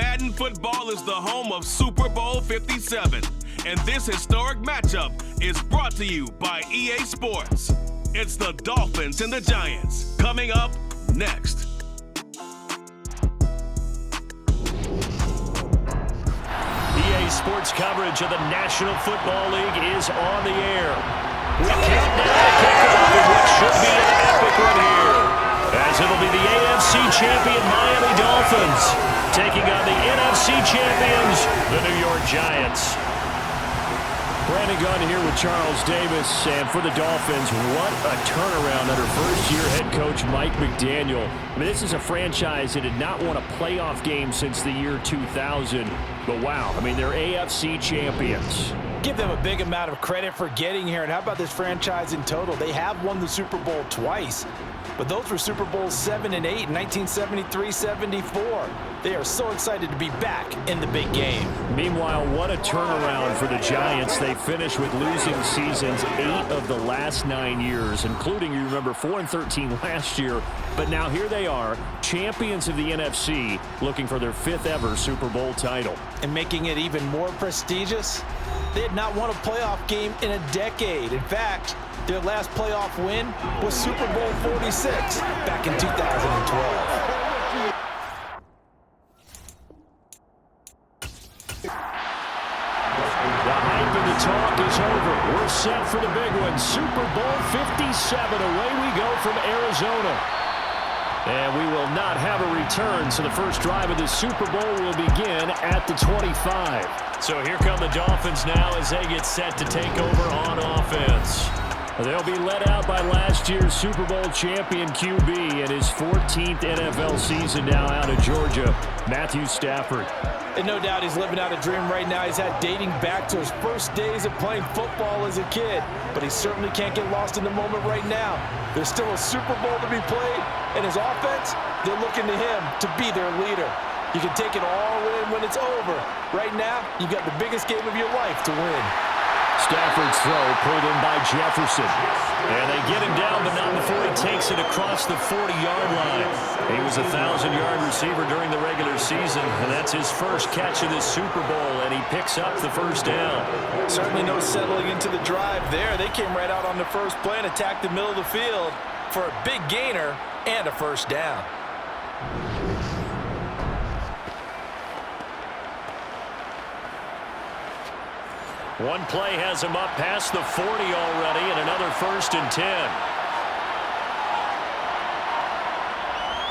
Madden football is the home of Super Bowl 57, and this historic matchup is brought to you by EA Sports. It's the Dolphins and the Giants, coming up next. EA Sports coverage of the National Football League is on the air. We count down to kickoff in what should be an epic one here, as it'll be the AFC champion Miami Dolphins taking on the NFC champions, the New York Giants. Brandon Gunn here with Charles Davis, and for the Dolphins, what a turnaround under first-year head coach Mike McDaniel. I mean, this is a franchise that did not won a playoff game since the year 2000, but wow, I mean, they're AFC champions. Give them a big amount of credit for getting here, and how about this franchise in total? They have won the Super Bowl twice, but those were Super Bowls 7 and 8 in 1973-74. They are so excited to be back in the big game. Meanwhile, what a turnaround for the Giants. They finished with losing seasons 8 of the last 9 years, including, you remember, 4-13 last year. But now here they are, champions of the NFC, looking for their 5th ever Super Bowl title. And making it even more prestigious, they had not won a playoff game in a decade. In fact, their last playoff win was Super Bowl 46 back in 2012. The hype and the talk is over. We're set for the big one. Super Bowl 57. Away we go from Arizona. And we will not have a return, so the first drive of the Super Bowl will begin at the 25. So here come the Dolphins now as they get set to take over on offense. They'll be led out by last year's Super Bowl champion QB and his 14th NFL season now out of Georgia, Matthew Stafford. And no doubt he's living out a dream right now. He's had dating back to his first days of playing football as a kid. But he certainly can't get lost in the moment right now. There's still a Super Bowl to be played, and his offense, they're looking to him to be their leader. You can take it all in when it's over. Right now, you've got the biggest game of your life to win. Stafford's throw pulled in by Jefferson. And they get him down, but not before he takes it across the 40-yard line. He was a 1,000-yard receiver during the regular season, and that's his first catch of this Super Bowl, and he picks up the first down. Certainly no settling into the drive there. They came right out on the first play and attacked the middle of the field for a big gainer and a first down. One play has him up past the 40 already, and another 1st and 10.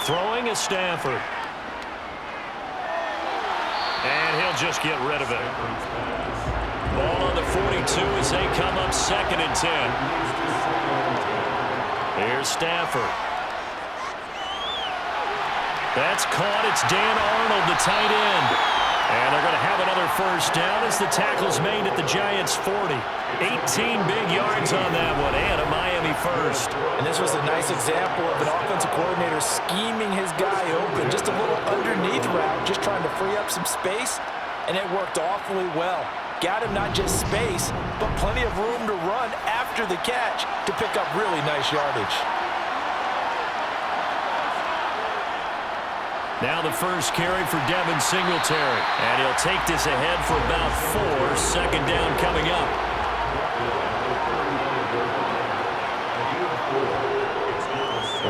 Throwing is Stafford. And he'll just get rid of it. Ball on the 42 as they come up 2nd and 10. Here's Stafford. That's caught. It's Dan Arnold, the tight end. And they're going to have another first down as the tackle's made at the Giants' 40. 18 big yards on that one, and a Miami first. And this was a nice example of an offensive coordinator scheming his guy open. Just a little underneath route, just trying to free up some space, and it worked awfully well. Got him not just space, but plenty of room to run after the catch to pick up really nice yardage. Now the first carry for Devin Singletary. And he'll take this ahead for about 4. 2nd down coming up.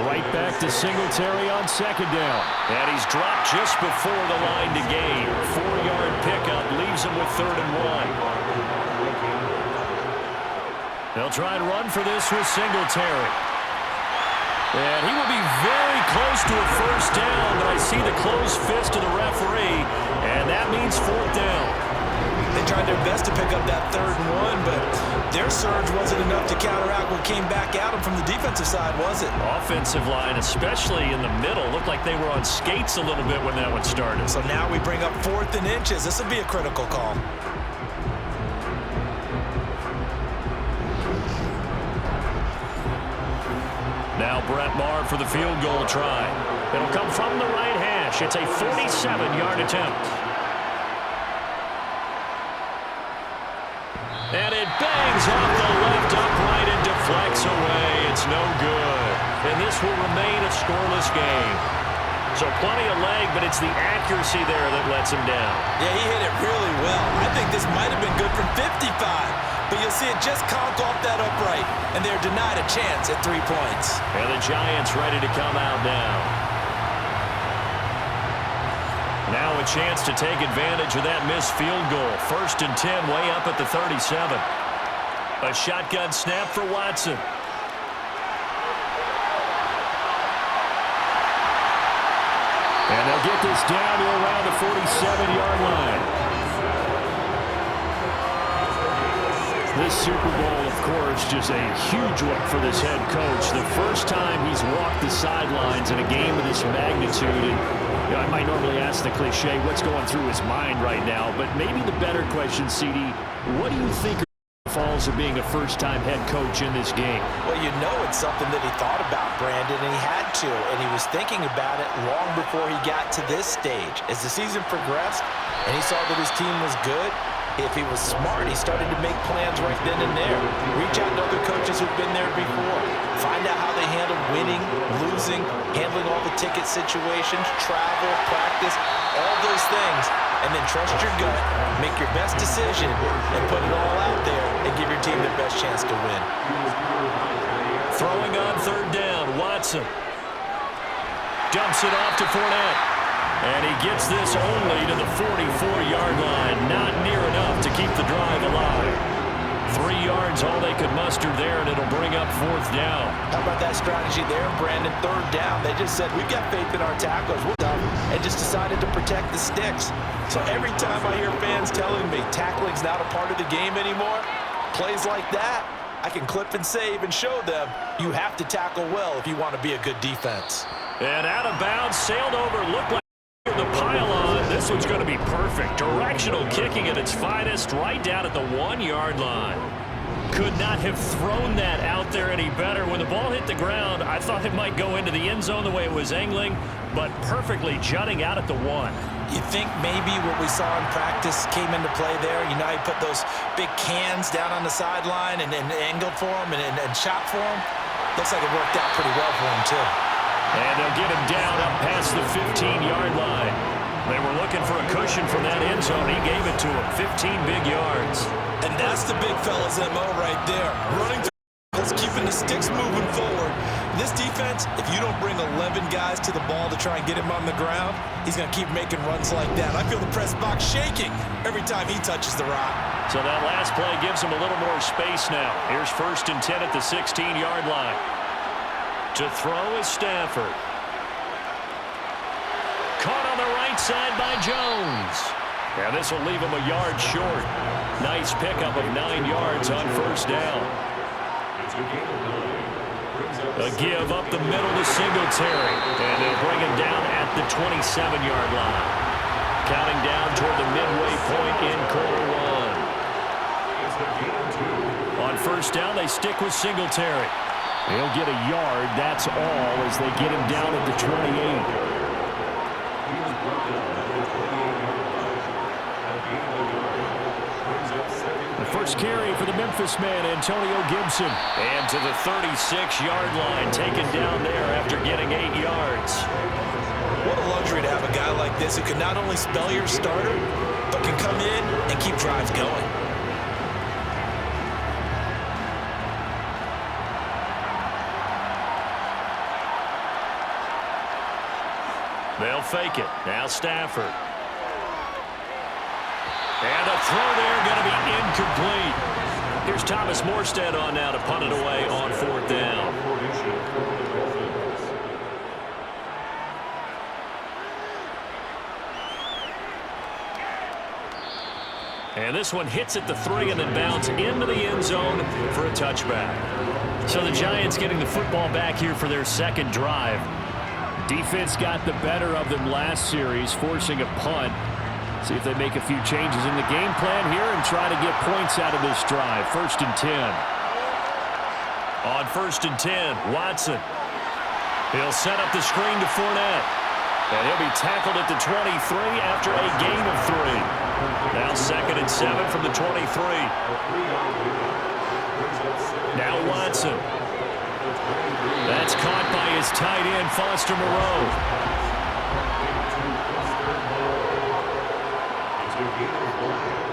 Right back to Singletary on 2nd down. And he's dropped just before the line to gain. 4-yard pickup leaves him with 3rd and 1. They'll try and run for this with Singletary. And he will be very close to a first down, but I see the closed fist of the referee, and that means 4th down. They tried their best to pick up that 3rd and 1, but their surge wasn't enough to counteract what came back at them from the defensive side, was it? Offensive line, especially in the middle, looked like they were on skates a little bit when that one started. So now we bring up 4th and inches. This will be a critical call. Now Brett Maher for the field goal try. It'll come from the right hash. It's a 47-yard attempt. And it bangs off the left upright and deflects away. It's no good. And this will remain a scoreless game. So plenty of leg, but it's the accuracy there that lets him down. Yeah, he hit it really well. I think this might have been good from 55, but you'll see it just conked off that upright, and they're denied a chance at 3 points. And the Giants ready to come out now. Now a chance to take advantage of that missed field goal. 1st and 10, way up at the 37. A shotgun snap for Watson. And they'll get this down to around the 47-yard line. This Super Bowl, of course, just a huge one for this head coach. The first time he's walked the sidelines in a game of this magnitude. And I might normally ask the cliche, what's going through his mind right now? But maybe the better question, CD, what do you think are the falls of being a first-time head coach in this game? Well, you know it's something that he thought about, Brandon, and he had to. And he was thinking about it long before he got to this stage. As the season progressed and he saw that his team was good, if he was smart, he started to make plans right then and there. Reach out to other coaches who've been there before. Find out how they handle winning, losing, handling all the ticket situations, travel, practice, all those things. And then trust your gut, make your best decision, and put it all out there and give your team the best chance to win. Throwing on 3rd down, Watson. Dumps it off to Fournette. And he gets this only to the 44-yard line. Not near enough to keep the drive alive. 3 yards, all they could muster there, and it'll bring up 4th down. How about that strategy there, Brandon? 3rd down. They just said, we've got faith in our tackles. We're done. And just decided to protect the sticks. So every time I hear fans telling me tackling's not a part of the game anymore, plays like that, I can clip and save and show them you have to tackle well if you want to be a good defense. And out of bounds, sailed over, looked like the pylon. This one's going to be perfect. Directional kicking at its finest, right down at the 1-yard line. Could not have thrown that out there any better. When the ball hit the ground, I thought it might go into the end zone the way it was angling, but perfectly jutting out at the 1. You think maybe what we saw in practice came into play there? You know, he put those big cans down on the sideline and angled for him and shot for him. Looks like it worked out pretty well for him, too. And they'll get him down up past the 15-yard line. They were looking for a cushion from that end zone. He gave it to him. 15 big yards. And that's the big fella's MO right there. Running through, keeping the sticks moving forward. This defense, if you don't bring 11 guys to the ball to try and get him on the ground, he's going to keep making runs like that. I feel the press box shaking every time he touches the rock. So that last play gives him a little more space now. Here's 1st and 10 at the 16-yard line. To throw is Stafford. Caught on the right side by Jones. And this will leave him a yard short. Nice pickup of 9 yards on 1st down. A give up the middle to Singletary. And they'll bring him down at the 27-yard line. Counting down toward the midway point in quarter 1. On 1st down, they stick with Singletary. He'll get a yard, that's all, as they get him down at the 28. The first carry for the Memphis man, Antonio Gibson. And to the 36-yard line, taken down there after getting 8 yards. What a luxury to have a guy like this who can not only spell your starter, but can come in and keep drives going. They'll fake it. Now Stafford. And a throw there going to be incomplete. Here's Thomas Morstead on now to punt it away on 4th down. And this one hits at the 3 and then bounds into the end zone for a touchback. So the Giants getting the football back here for their 2nd drive. Defense got the better of them last series, forcing a punt. See if they make a few changes in the game plan here and try to get points out of this drive. 1st and 10. On 1st and 10, Watson. He'll set up the screen to Fournette. And he'll be tackled at the 23 after a gain of 3. Now 2nd and 7 from the 23. Now Watson. That's caught by his tight end, Foster Moreau.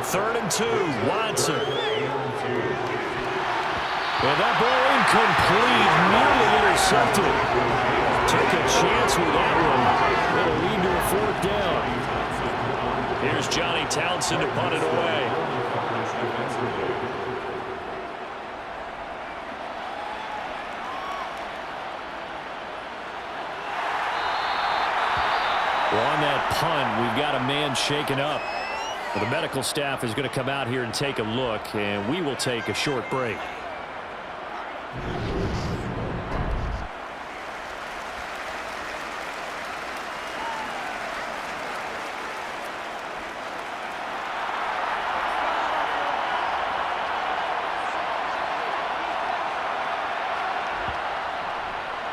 3rd and 2, Watson. And that ball incomplete, nearly intercepted. Took a chance with that one. It'll lead to a 4th down. Here's Johnny Townsend to punt it away. On that punt, we've got a man shaken up. Well, the medical staff is going to come out here and take a look, and we will take a short break.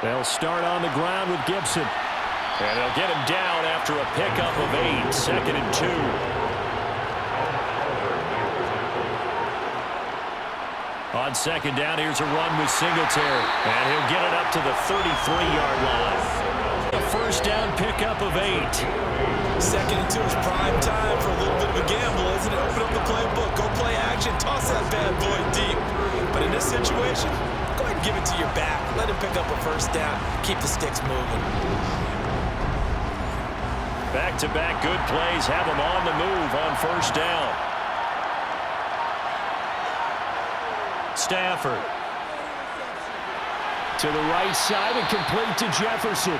They'll start on the ground with Gibson. And they'll get him down after a pickup of 8, 2nd and 2. On 2nd down, here's a run with Singletary. And he'll get it up to the 33-yard line. A 1st down pickup of 8. 2nd and 2 is prime time for a little bit of a gamble, isn't it? Open up the playbook, go play action, toss that bad boy deep. But in this situation, go ahead and give it to your back. Let him pick up a 1st down. Keep the sticks moving. Back-to-back good plays have him on the move on 1st down. Stafford. To the right side and complete to Jefferson.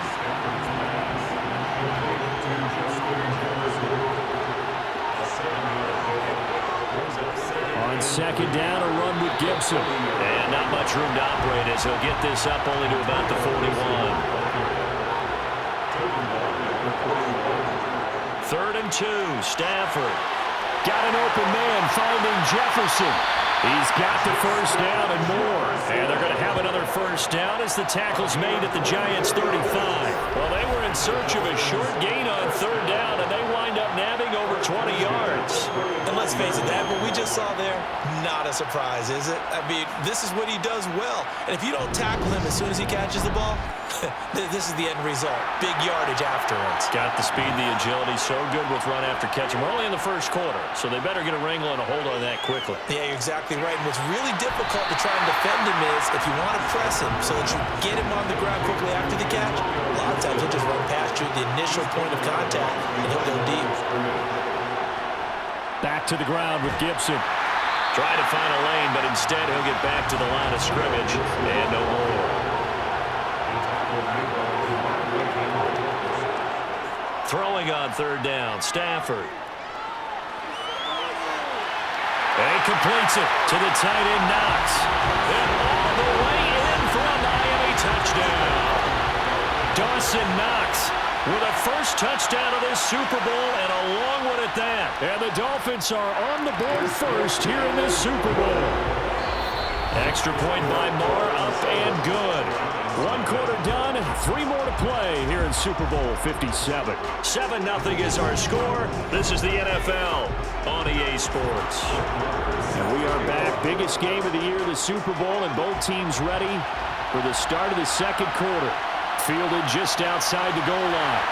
On 2nd down, a run with Gibson. And not much room to operate as he'll get this up only to about the 41. 3rd and 2, Stafford. Got an open man finding Jefferson. He's got the 1st down and more. And they're going to have another 1st down as the tackle's made at the Giants' 35. Well, they were in search of a short gain on 3rd down, and they wind up nabbing over 20 yards. And let's face it, that what we just saw there, not a surprise, is it? I mean, this is what he does well. And if you don't tackle him as soon as he catches the ball, this is the end result. Big yardage afterwards. Got the speed, the agility, so good with run after catch. And we're only in the 1st quarter, so they better get a wrangle and a hold on that quickly. Yeah, you're exactly right. And what's really difficult to try and defend him is if you want to press him so that you get him on the ground quickly after the catch, a lot of times he'll just run past you at the initial point of contact, and he'll go deep. Back to the ground with Gibson. Trying to find a lane, but instead he'll get back to the line of scrimmage and no more. Throwing on 3rd down, Stafford. And he completes it to the tight end, Knox. And all the way in for a Miami touchdown. Dawson Knox with a 1st touchdown of this Super Bowl, and a long one at that. And the Dolphins are on the board 1st here in this Super Bowl. Extra point by Moore, up and good. 1 quarter done, 3 more to play here in Super Bowl 57. 7-0 is our score. This is the NFL on EA Sports. And we are back. Biggest game of the year, the Super Bowl, and both teams ready for the start of the 2nd quarter. Fielded just outside the goal line.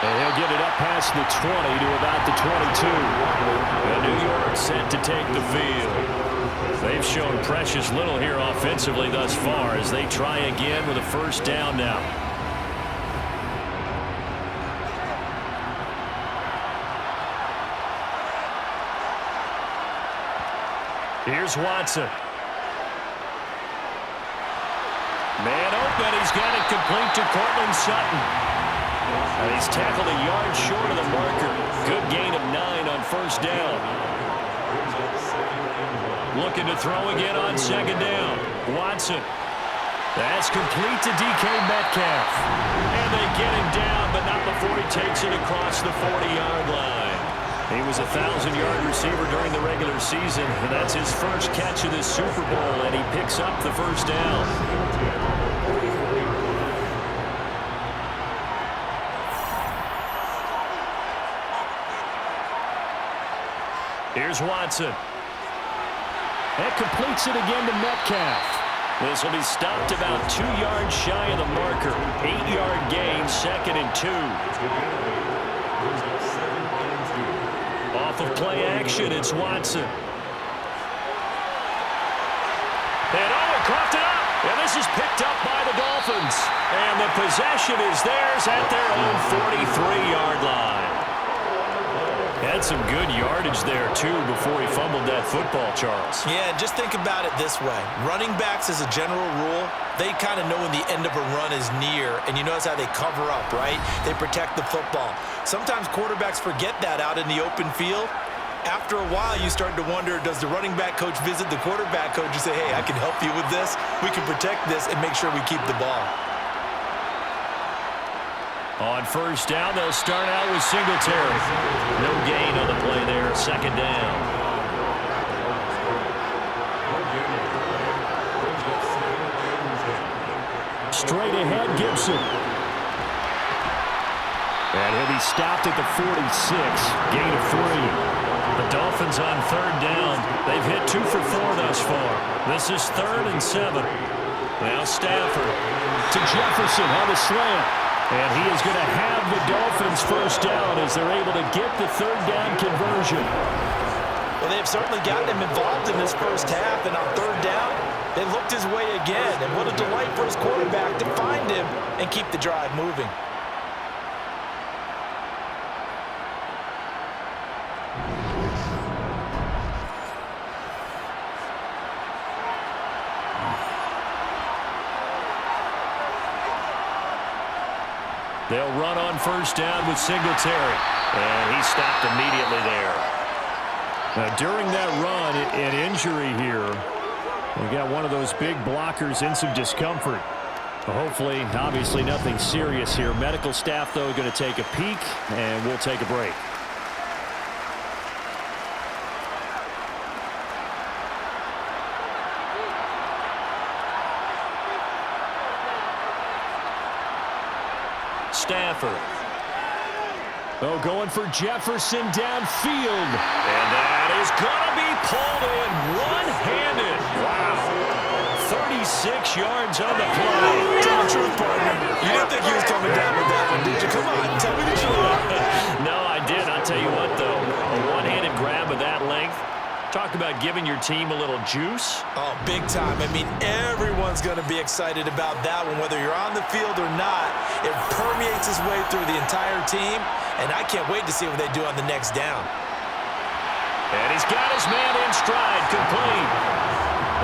And he'll get it up past the 20 to about the 22. And New York set to take the field. They've shown precious little here offensively thus far as they try again with a 1st down now. Here's Watson. Man open, he's got it complete to Cortland Sutton. And he's tackled a yard short of the marker. Good gain of 9 on 1st down. Looking to throw again on 2nd down. Watson. That's complete to DK Metcalf. And they get him down, but not before he takes it across the 40-yard line. He was a 1,000-yard receiver during the regular season, and that's his 1st catch of this Super Bowl, and he picks up the 1st down. Here's Watson. That completes it again to Metcalf. This will be stopped about 2 yards shy of the marker. 8-yard gain, 2nd and 2. Off of play action. It's Watson. And he coughed it up. And this is picked up by the Dolphins. And the possession is theirs at their own 43-yard line. Had some good yardage there, too, before he fumbled that football, Charles. Yeah, just think about it this way. Running backs, as a general rule, they kind of know when the end of a run is near, and you notice how they cover up, right? They protect the football. Sometimes quarterbacks forget that out in the open field. After a while, you start to wonder, does the running back coach visit the quarterback coach and say, hey, I can help you with this, we can protect this, and make sure we keep the ball. On first down, they'll start out with Singletary. No gain on the play there, second down. Straight ahead, Gibson. And he'll be stopped at the 46, gain of 3. The Dolphins on third down. They've hit 2 for 4 thus far. This is 3rd and 7. Now Stafford to Jefferson on the slant. And he is going to have the Dolphins first down as they're able to get the third down conversion. Well, they've certainly gotten him involved in this first half, and on third down, they looked his way again. And what a delight for his quarterback to find him and keep the drive moving. They'll run on first down with Singletary. And he stopped immediately there. Now, during that run, an injury here. We got one of those big blockers in some discomfort. Hopefully, obviously, nothing serious here. Medical staff, though, going to take a peek, and we'll take a break. Stafford. Oh, going for Jefferson downfield. And that is going to be pulled in one-handed. Wow. 36 yards on the play. Tell the truth, partner. You didn't think he was coming down with that one, did you? Come on, tell me the truth. No, I did. I'll tell you what, though. A one-handed grab of that length. Talk about giving your team a little juice. Oh, big time. I mean, everyone's going to be excited about that one, whether you're on the field or not. It permeates its way through the entire team, and I can't wait to see what they do on the next down. And he's got his man in stride, complete.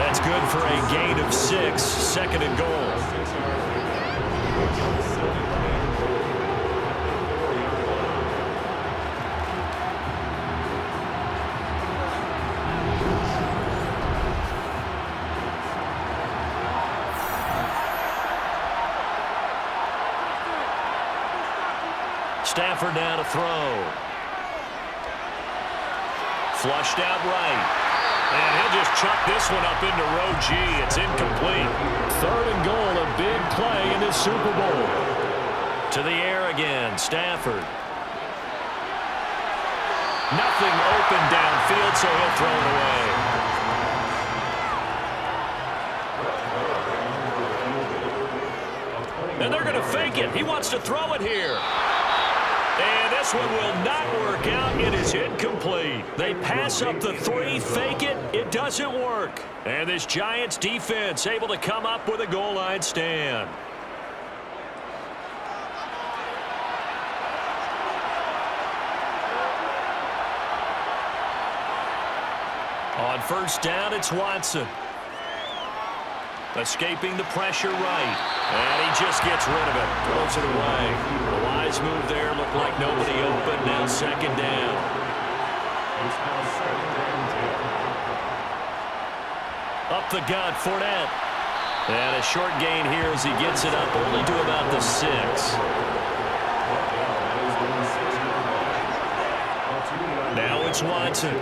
That's good for a gain of 6, 2nd and goal. Stafford now to throw. Flushed out right. And he'll just chuck this one up into row G. It's incomplete. 3rd and goal, a big play in this Super Bowl. To the air again, Stafford. Nothing open downfield, so he'll throw it away. And they're going to fake it. He wants to throw it here. And this one will not work out. It is incomplete. They pass up the 3, fake it. It doesn't work. And this Giants defense able to come up with a goal line stand. On first down, it's Watson. Escaping the pressure right. And he just gets rid of it. Throws it away. A wise move there. Looked like nobody open. Now 2nd down. Up the gut, Fournette. And a short gain here as he gets it up only to about the 6. Now it's Watson.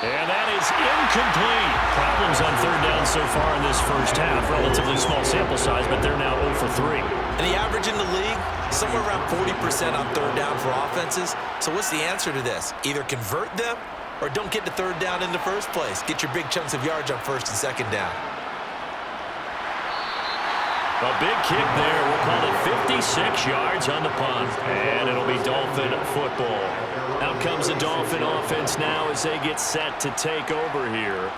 And that is incomplete. Problems on third down so far in this first half. Relatively small sample size, but they're now 0 for 3. And the average in the league, somewhere around 40% on third down for offenses. So what's the answer to this? Either convert them or don't get to third down in the first place. Get your big chunks of yards on 1st and 2nd down. A big kick there. We'll call it 56 yards on the punt. And it'll be Dolphin football. Out comes the Dolphin offense now as they get set to take over here.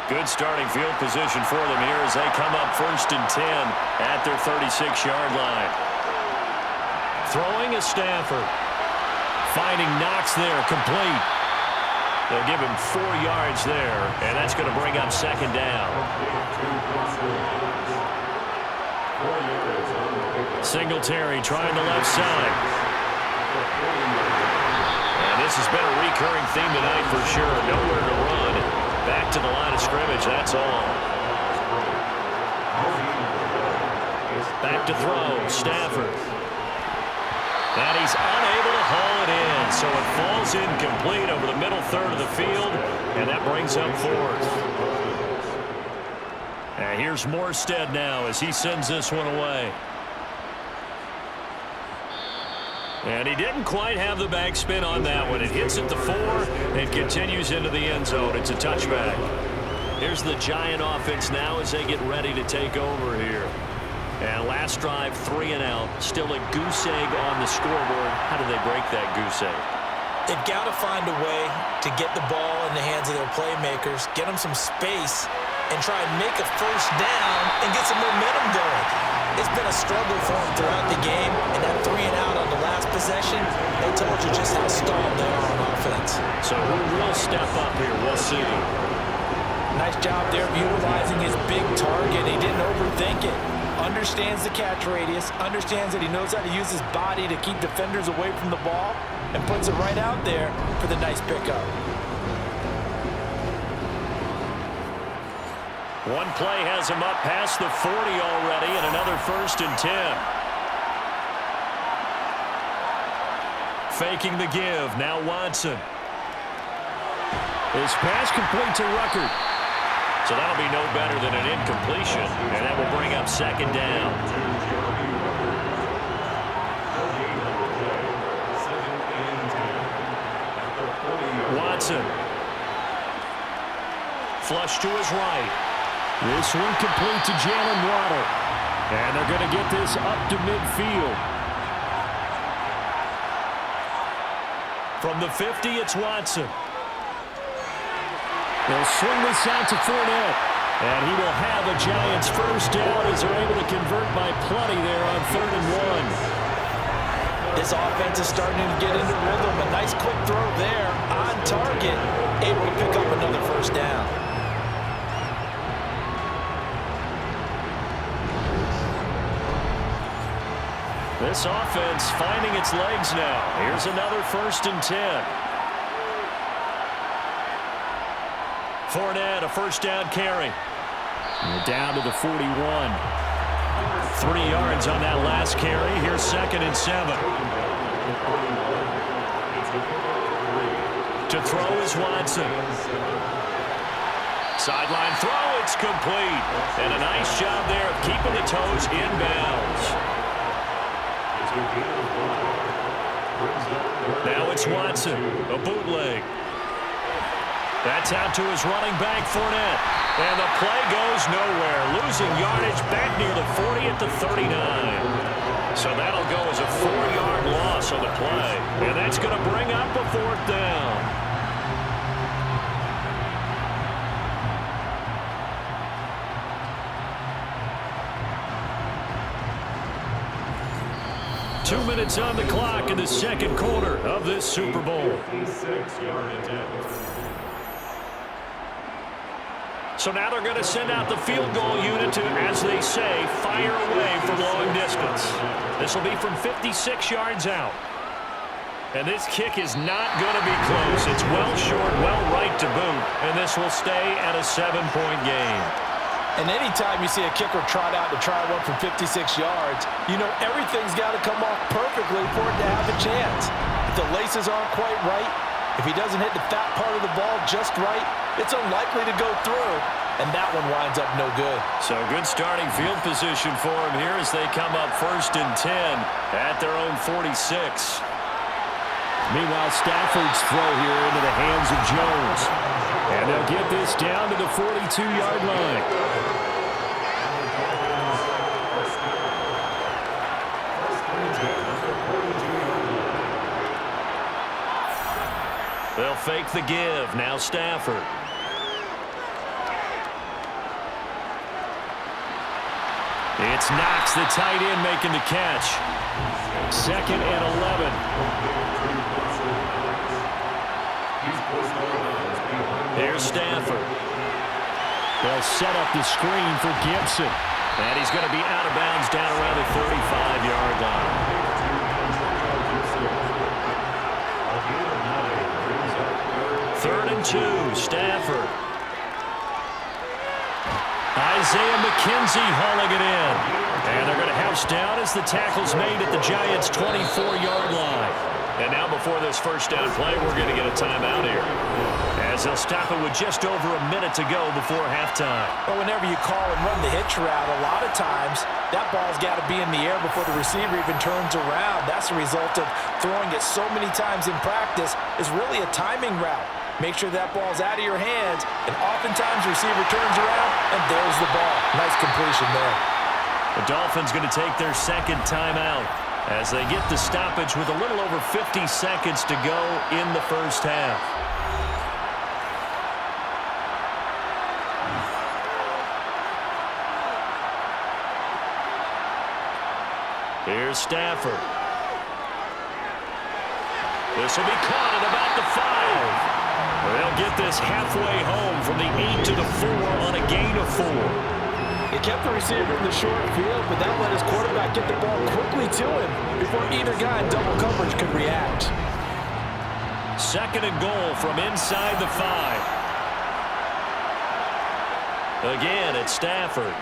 Good starting field position for them here as they come up 1st and 10 at their 36-yard line. Throwing is Stafford. Finding Knox there, complete. They'll give him 4 yards there, and that's going to bring up 2nd down. Singletary trying the left side. And this has been a recurring theme tonight for sure. Nowhere to run. Back to the line of scrimmage, that's all. Back to throw, Stafford. And he's unable to haul it in, so it falls incomplete over the middle third of the field, and that brings up 4th. And here's Morstead now as he sends this one away. And he didn't quite have the backspin on that one. It hits at the 4 and continues into the end zone. It's a touchback. Here's the Giant offense now as they get ready to take over here. And last drive, 3 and out. Still a goose egg on the scoreboard. How do they break that goose egg? They've got to find a way to get the ball in the hands of their playmakers, get them some space, and try and make a 1st down and get some momentum going. It's been a struggle for them throughout the game, and that 3 and out on the last possession, they told you just how stalled they are on offense. So who will step up here? We'll see. Nice job there of utilizing his big target. He didn't overthink it. Understands the catch radius, understands that he knows how to use his body to keep defenders away from the ball, and puts it right out there for the nice pickup. One play has him up past the 40 already, and another 1st and 10. Faking the give, now Watson. His pass complete to Ruckert. So that'll be no better than an incompletion, and that will bring up 2nd down. Watson. Flush to his right. This one complete to Jalen Waddle. And they're going to get this up to midfield. From the 50, it's Watson. They'll swing this out to Fournette. And he will have a Giants 1st down as they're able to convert by plenty there on 3rd and 1. This offense is starting to get into rhythm. A nice quick throw there on target. Able to pick up another 1st down. This offense finding its legs now. Here's another 1st and 10. Fournette, a 1st down carry. We're down to the 41. 3 yards on that last carry. Here's 2nd and 7. To throw is Watson. Sideline throw, it's complete. And a nice job there of keeping the toes inbounds. Now it's Watson, a bootleg. That's out to his running back, Fournette. And the play goes nowhere. Losing yardage back near the 40 at the 39. So that'll go as a 4-yard loss on the play. And that's going to bring up a 4th down. Two minutes on the clock in the 2nd quarter of this Super Bowl. So now they're going to send out the field goal unit to, as they say, fire away from long distance. This will be from 56 yards out. And this kick is not going to be close. It's well short, well right to boot. And this will stay at a 7-point game. And anytime you see a kicker trot out to try one from 56 yards, you know everything's got to come off perfectly for it to have a chance. If the laces aren't quite right, if he doesn't hit the fat part of the ball just right, it's unlikely to go through, and that one winds up no good. So good starting field position for him here as they come up 1st and 10 at their own 46. Meanwhile, Stafford's throw here into the hands of Jones. And they'll get this down to the 42-yard line. They'll fake the give. Now Stafford. It's Knox, the tight end, making the catch. 2nd and 11. Here's Stafford. They'll set up the screen for Gibson. And he's going to be out of bounds down around the 35-yard line. Third and 2, Stafford. Isaiah McKenzie hauling it in. And they're going to house down as the tackle's made at the Giants' 24-yard line. And now before this first down play, we're going to get a timeout here, as they'll stop it with just over a minute to go before halftime. Well, whenever you call and run the hitch route, a lot of times that ball's got to be in the air before the receiver even turns around. That's a result of throwing it so many times in practice. Is really a timing route. Make sure that ball's out of your hands, and oftentimes the receiver turns around, and there's the ball. Nice completion there. The Dolphins going to take their second timeout as they get the stoppage with a little over 50 seconds to go in the first half. Here's Stafford. This will be caught at about the 5. They'll get this halfway home from the 8 to the 4 on a gain of 4. He kept the receiver in the short field, but that let his quarterback get the ball quickly to him before either guy in double coverage could react. 2nd and goal from inside the 5. Again, it's Stafford.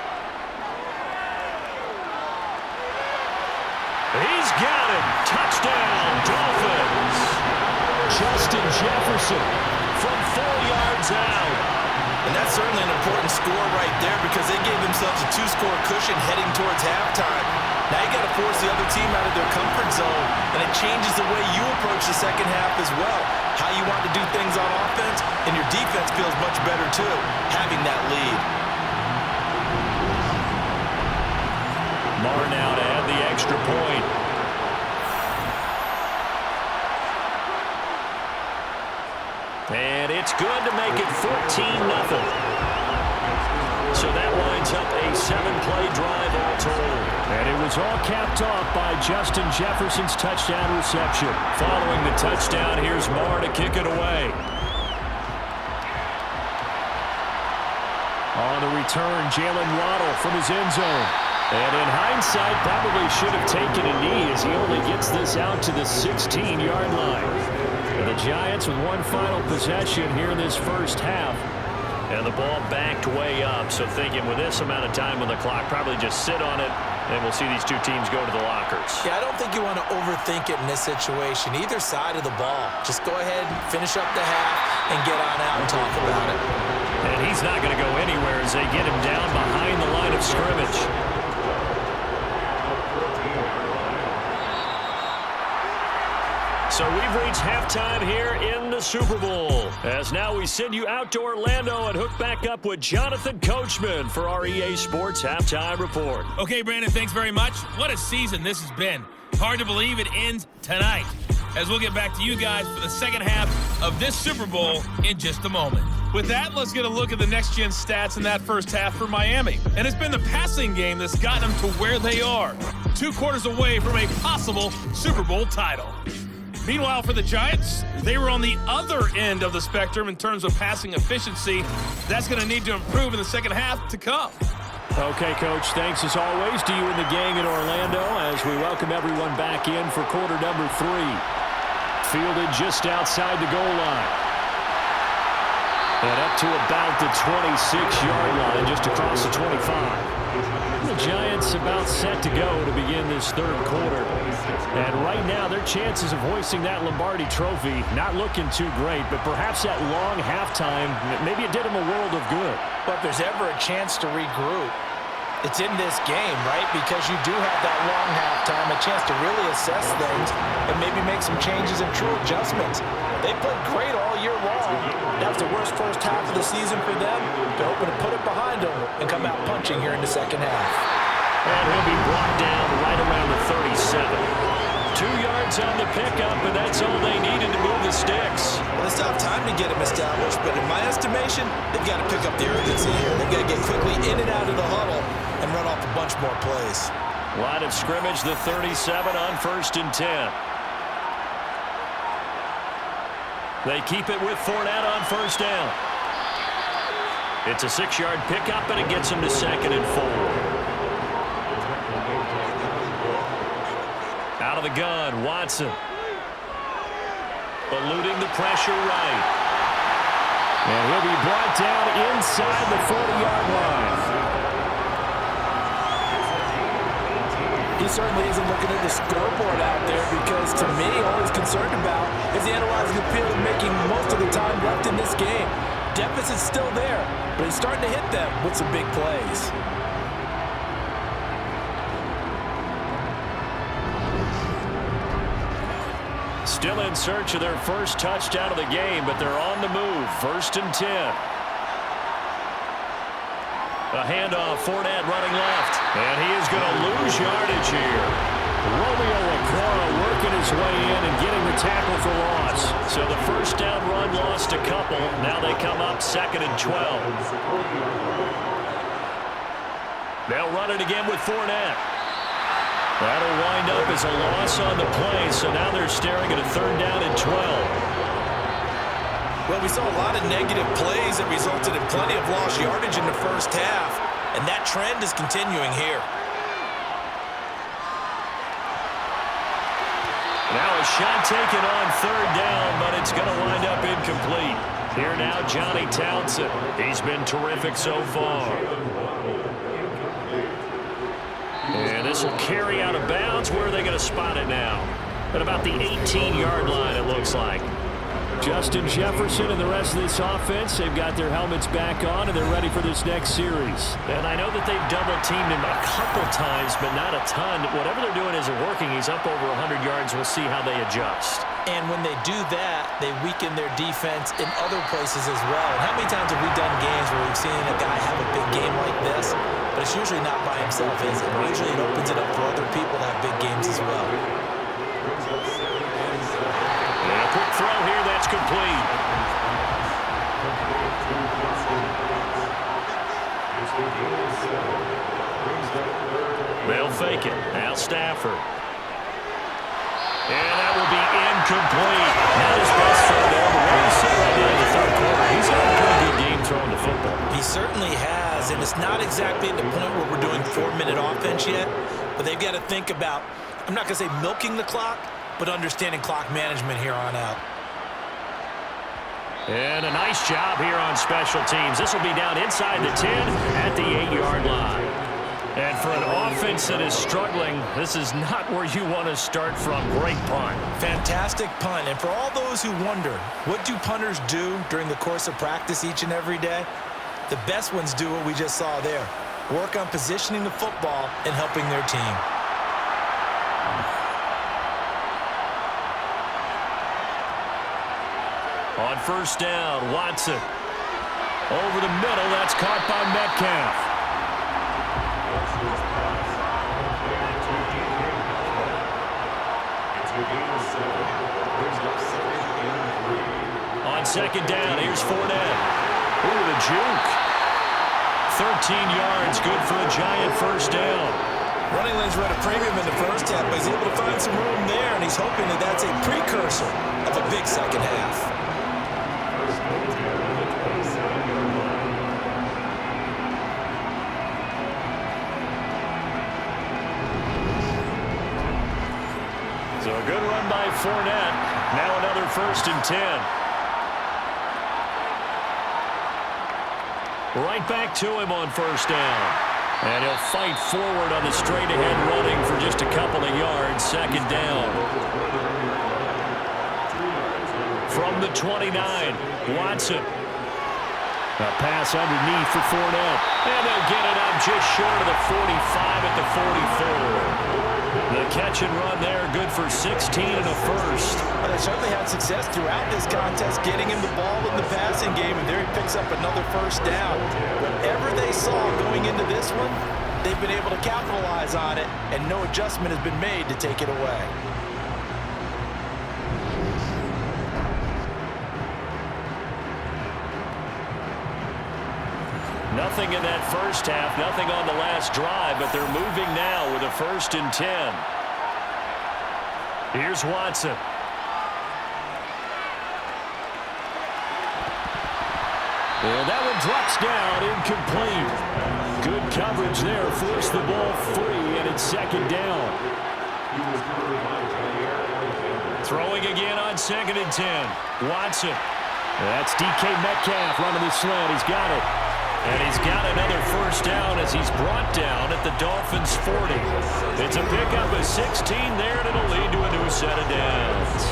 He's got him. Touchdown, Dolphins. Justin Jefferson from 4 yards out. And that's certainly an important score right there, because they gave themselves a 2-score cushion heading towards halftime. Now you got to force the other team out of their comfort zone, and it changes the way you approach the second half as well. How you want to do things on offense, and your defense feels much better too, having that lead. Marr now to add the extra point. And it's good to make it 14-0. So that winds up a 7-play drive all told. And it was all capped off by Justin Jefferson's touchdown reception. Following the touchdown, here's Marr to kick it away. On the return, Jalen Waddle from his end zone. And in hindsight, probably should have taken a knee, as he only gets this out to the 16-yard line. And the Giants with one final possession here in this first half. And the ball backed way up, so thinking with this amount of time on the clock, probably just sit on it, and we'll see these two teams go to the lockers. Yeah, I don't think you want to overthink it in this situation, either side of the ball. Just go ahead and finish up the half and get on out and talk about it. And he's not going to go anywhere as they get him down behind the line of scrimmage. So we've reached halftime here in the Super Bowl, as now we send you out to Orlando and hook back up with Jonathan Coachman for our EA Sports Halftime Report. Okay, Brandon, thanks very much. What a season this has been. Hard to believe it ends tonight, as we'll get back to you guys for the second half of this Super Bowl in just a moment. With that, let's get a look at the next-gen stats in that first half for Miami. And it's been the passing game that's gotten them to where they are, 2 quarters away from a possible Super Bowl title. Meanwhile, for the Giants, they were on the other end of the spectrum in terms of passing efficiency. That's going to need to improve in the second half to come. Okay, Coach, thanks as always to you and the gang in Orlando as we welcome everyone back in for quarter number 3. Fielded just outside the goal line. And up to about the 26-yard line, just across the 25. The Giants about set to go to begin this third quarter. And right now, their chances of hoisting that Lombardi trophy not looking too great, but perhaps that long halftime, maybe it did them a world of good. But if there's ever a chance to regroup, it's in this game, right? Because you do have that long halftime, a chance to really assess things and maybe make some changes and true adjustments. They played great all year long. That was the worst first half of the season for them. They're hoping to put it behind them and come out punching here in the second half. And he'll be brought down right around the 37. 2 yards yards on the pickup, and that's all they needed to move the sticks. Well, they still have time to get him established, but in my estimation, they've got to pick up the urgency here. They've got to get quickly in and out of the huddle and run off a bunch more plays. Line of scrimmage, the 37 on 1st and 10. They keep it with Fournette on 1st down. It's a 6-yard pickup, and it gets them to 2nd and 4. Out of the gun, Watson. Eluding the pressure right. And he'll be brought down inside the 40-yard line. He certainly isn't looking at the scoreboard out there because, to me, all he's concerned about is analyzing the field and making most of the time left in this game. Deficit's still there, but he's starting to hit them with some big plays. Still in search of their first touchdown of the game, but they're on the move. 1st and 10. A handoff, Fournette running left. And he is going to lose yardage here. Romeo Okwara working his way in and getting the tackle for loss. So the 1st down run lost a couple. Now they come up 2nd and 12. They'll run it again with Fournette. That'll wind up as a loss on the play, so now they're staring at a 3rd down and 12. Well, we saw a lot of negative plays that resulted in plenty of lost yardage in the first half, and that trend is continuing here. Now a shot taken on 3rd down, but it's going to wind up incomplete. Here now, Johnny Townsend. He's been terrific so far. And this will carry out of bounds. Where are they going to spot it now? At about the 18-yard line, it looks like. Justin Jefferson and the rest of this offense, they've got their helmets back on, and they're ready for this next series. And I know that they've double-teamed him a couple times, but not a ton. Whatever they're doing isn't working. He's up over 100 yards. We'll see how they adjust. And when they do that, they weaken their defense in other places as well. And how many times have we done games where we've seen a guy have a big game like this? But it's usually not by himself, is it? Usually it opens it up for other people to have big games as well. And a quick throw here, that's complete. They'll fake it. Al Stafford. And that will be incomplete. Not his best throw there, but where he's sitting right now in the 3rd quarter, he's had a pretty good game throwing the football. He certainly has, and it's not exactly at the point where we're doing 4-minute offense yet, but they've got to think about, I'm not going to say milking the clock, but understanding clock management here on out. And a nice job here on special teams. This will be down inside the 10 at the 8-yard line. And for an offense that is struggling, this is not where you want to start from. Great punt. Fantastic punt. And for all those who wonder, what do punters do during the course of practice each and every day? The best ones do what we just saw there. Work on positioning the football and helping their team. On 1st down, Watson. Over the middle, that's caught by Metcalf. On 2nd down, here's Fournette. Ooh, the juke. 13 yards, good for a giant 1st down. Running lanes were at a premium in the first half, but he's able to find some room there, and he's hoping that that's a precursor of a big second half. So a good run by Fournette. Now another 1st and 10. Right back to him on 1st down. And he'll fight forward on the straight-ahead running for just a couple of yards. 2nd down. From the 29, Watson. A pass underneath for Fournette. And they'll get it up just short of the 45 at the 44. The catch and run there, good for 16 and a 1st. Well, they certainly had success throughout this contest, getting him the ball in the passing game, and there he picks up another 1st down. Whatever they saw going into this one, they've been able to capitalize on it, and no adjustment has been made to take it away. Nothing in that first half, nothing on the last drive, but they're moving now with a 1st and 10. Here's Watson. And that one drops down, incomplete. Good coverage there, forced the ball free, and it's 2nd down. Throwing again on 2nd and 10. Watson. That's DK Metcalf running the slant. He's got it. And he's got another 1st down as he's brought down at the Dolphins' 40. It's a pickup of 16 there, and it'll lead to a new set of downs.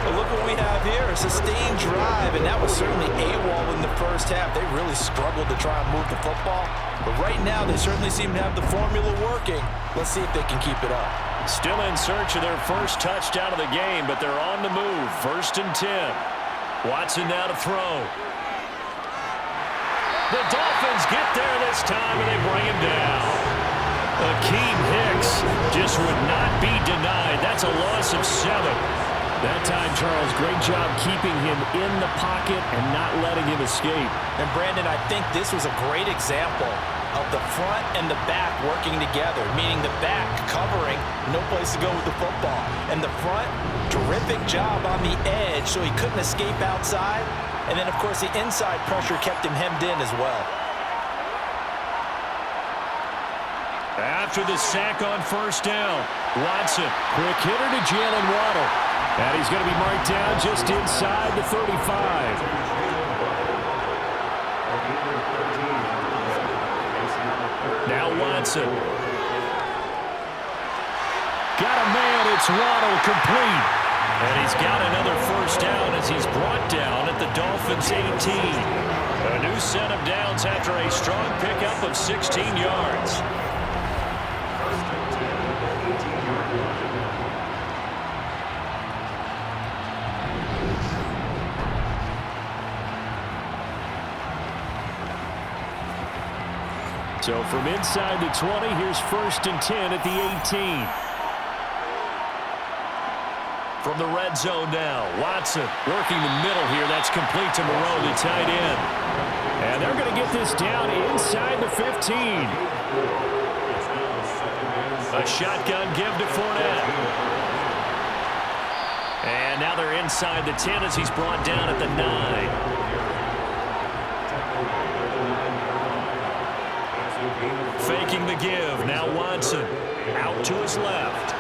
Well, look what we have here, a sustained drive, and that was certainly AWOL in the first half. They really struggled to try and move the football. But right now, they certainly seem to have the formula working. Let's see if they can keep it up. Still in search of their first touchdown of the game, but they're on the move. 1st and 10. Watson now to throw. The Dolphins get there this time, and they bring him down. Akeem Hicks just would not be denied. That's a loss of 7. That time, Charles, great job keeping him in the pocket and not letting him escape. And, Brandon, I think this was a great example of the front and the back working together, meaning the back covering, no place to go with the football. And the front, terrific job on the edge so he couldn't escape outside. And then, of course, the inside pressure kept him hemmed in as well. After the sack on 1st down, Watson, quick hitter to Jalen Waddle. And he's going to be marked down just inside the 35. Now Watson. Got a man, it's Waddle, complete. And he's got another 1st down as he's brought down at the Dolphins' 18. A new set of downs after a strong pickup of 16 yards. So from inside the 20, here's 1st and 10 at the 18. From the red zone now, Watson working the middle here. That's complete to Moreau, the tight end. And they're going to get this down inside the 15. A shotgun give to Fournette. And now they're inside the 10 as he's brought down at the 9. Faking the give. Now Watson out to his left.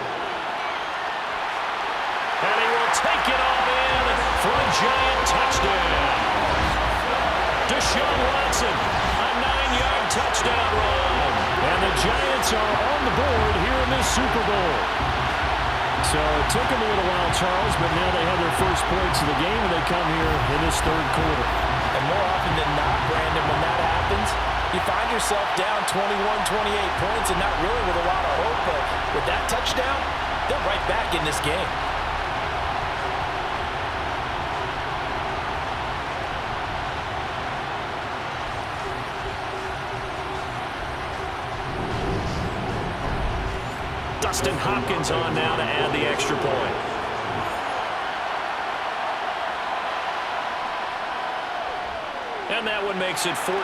And he will take it all in for a giant touchdown. Deshaun Watson, a 9-yard touchdown run. And the Giants are on the board here in this Super Bowl. So it took them a little while, Charles, but now they have their first points of the game, and they come here in this 3rd quarter. And more often than not, Brandon, when that happens, you find yourself down 21, 28 points and not really with a lot of hope, but with that touchdown, they're right back in this game. Dustin Hopkins on now to add the extra point. And that one makes it 14-7.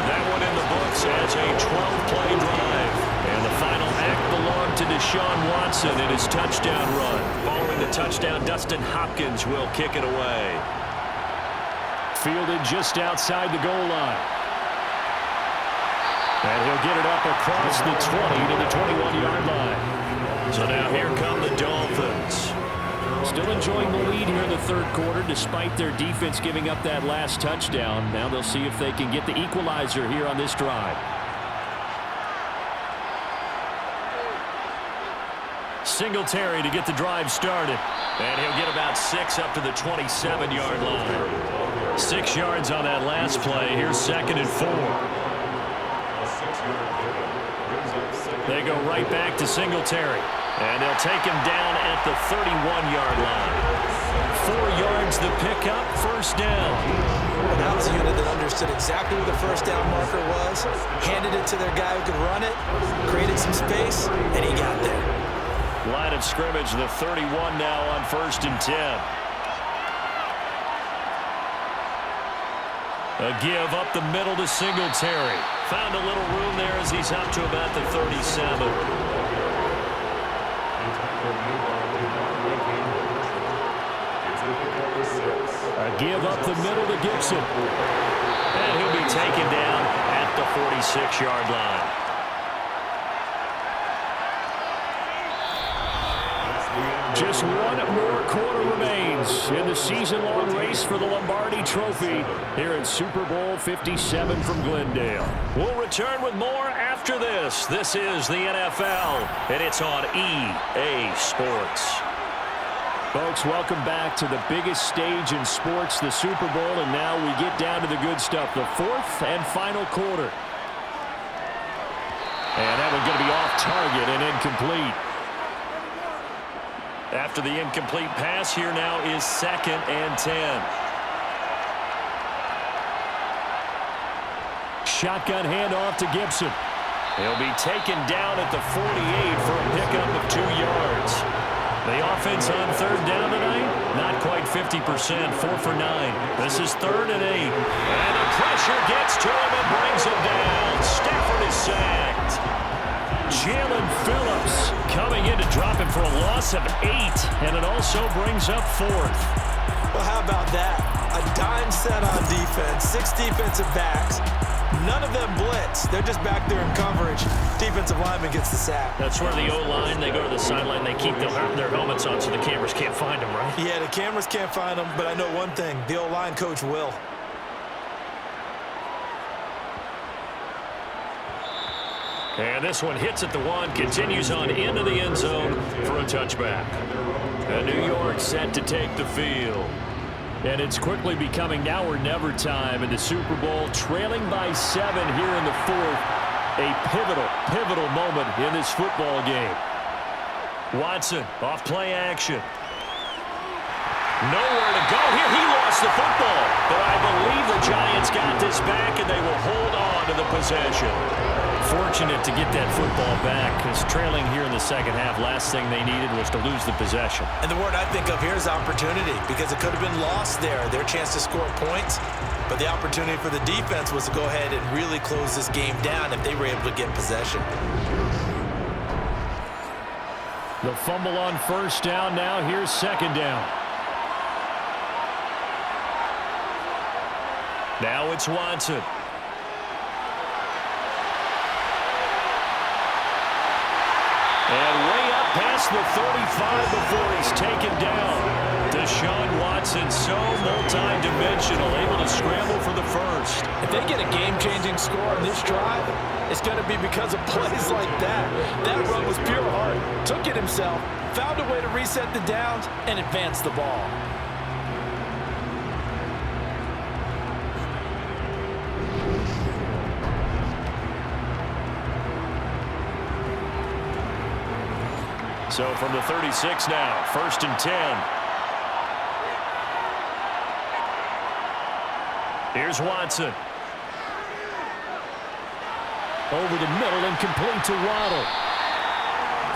That one in the books as a 12-play drive. And the final act belonged to Deshaun Watson in his touchdown run. Following the touchdown, Dustin Hopkins will kick it away. Fielded just outside the goal line. And he'll get it up across the 20 to the 21-yard line. So now here come the Dolphins. Still enjoying the lead here in the 3rd quarter despite their defense giving up that last touchdown. Now they'll see if they can get the equalizer here on this drive. Singletary to get the drive started. And he'll get about 6 up to the 27-yard line. 6 yards on that last play. Here's 2nd and 4. They go right back to Singletary. And they'll take him down at the 31-yard line. 4 yards the pickup, 1st down. Well, that was a unit that understood exactly where the 1st down marker was, handed it to their guy who could run it, created some space, and he got there. Line of scrimmage, the 31 now on 1st and 10. A give up the middle to Singletary. Found a little room there as he's up to about the 37. A give up the middle to Gibson. And he'll be taken down at the 46-yard line. Just one more quarter remains in the season-long race for the Lombardi Trophy here in Super Bowl 57 from Glendale. We'll return with more after this. This is the NFL, and it's on EA Sports. Folks, welcome back to the biggest stage in sports, the Super Bowl, and now we get down to the good stuff, the fourth and final quarter. And that one's going to be off target and incomplete. After the incomplete pass, here now is 2nd and 10. Shotgun handoff to Gibson. He'll be taken down at the 48 for a pickup of 2 yards. The offense on 3rd down tonight, not quite 50%, 4 for 9. This is 3rd and 8. And the pressure gets to him and brings him down. Stafford is sacked. Jalen Phillips coming in to drop him for a loss of 8, and it also brings up 4th. Well, how about that? A dime set on defense, 6 defensive backs. None of them blitz. They're just back there in coverage. Defensive lineman gets the sack. That's where the O-line, they go to the sideline, they keep their helmets on so the cameras can't find them, right? Yeah, the cameras can't find them, but I know one thing. The O-line coach will. And this one hits at the 1, continues on into the end zone for a touchback. And New York set to take the field. And it's quickly becoming now or never time in the Super Bowl, trailing by 7 here in the 4th. A pivotal moment in this football game. Watson off play action. Nowhere to go here. He lost the football. But I believe the Giants got this back, and they will hold on to the possession. Fortunate to get that football back, because trailing here in the second half, last thing they needed was to lose the possession. And the word I think of here is opportunity, because it could have been lost there, their chance to score points. But the opportunity for the defense was to go ahead and really close this game down if they were able to get possession. The fumble on 1st down now. Here's 2nd down. Now it's Watson. And way up past the 35 before he's taken down. Deshaun Watson, so multi-dimensional, able to scramble for the 1st. If they get a game-changing score on this drive, it's going to be because of plays like that. That run was pure heart. Took it himself, found a way to reset the downs, and advance the ball. So from the 36 now, 1st and 10. Here's Watson. Over the middle and complete to Waddle.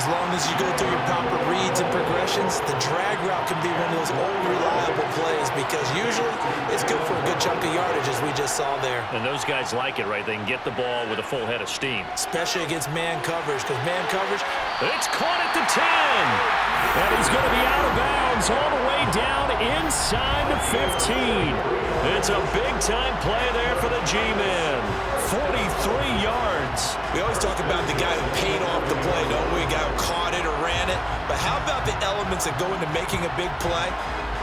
As long as you go through your proper reads and progressions, the drag route can be one of those old reliable plays, because usually it's good for a good chunk of yardage, as we just saw there. And those guys like it, right? They can get the ball with a full head of steam. Especially against man coverage, because man coverage, it's caught at the 10. And he's going to be out of bounds all the way down inside the 15. It's a big-time play there for the G-men. 43 yards. we always talk about the guy who paid off the play, don't we? The guy who caught it or ran it. But how about the elements that go into making a big play?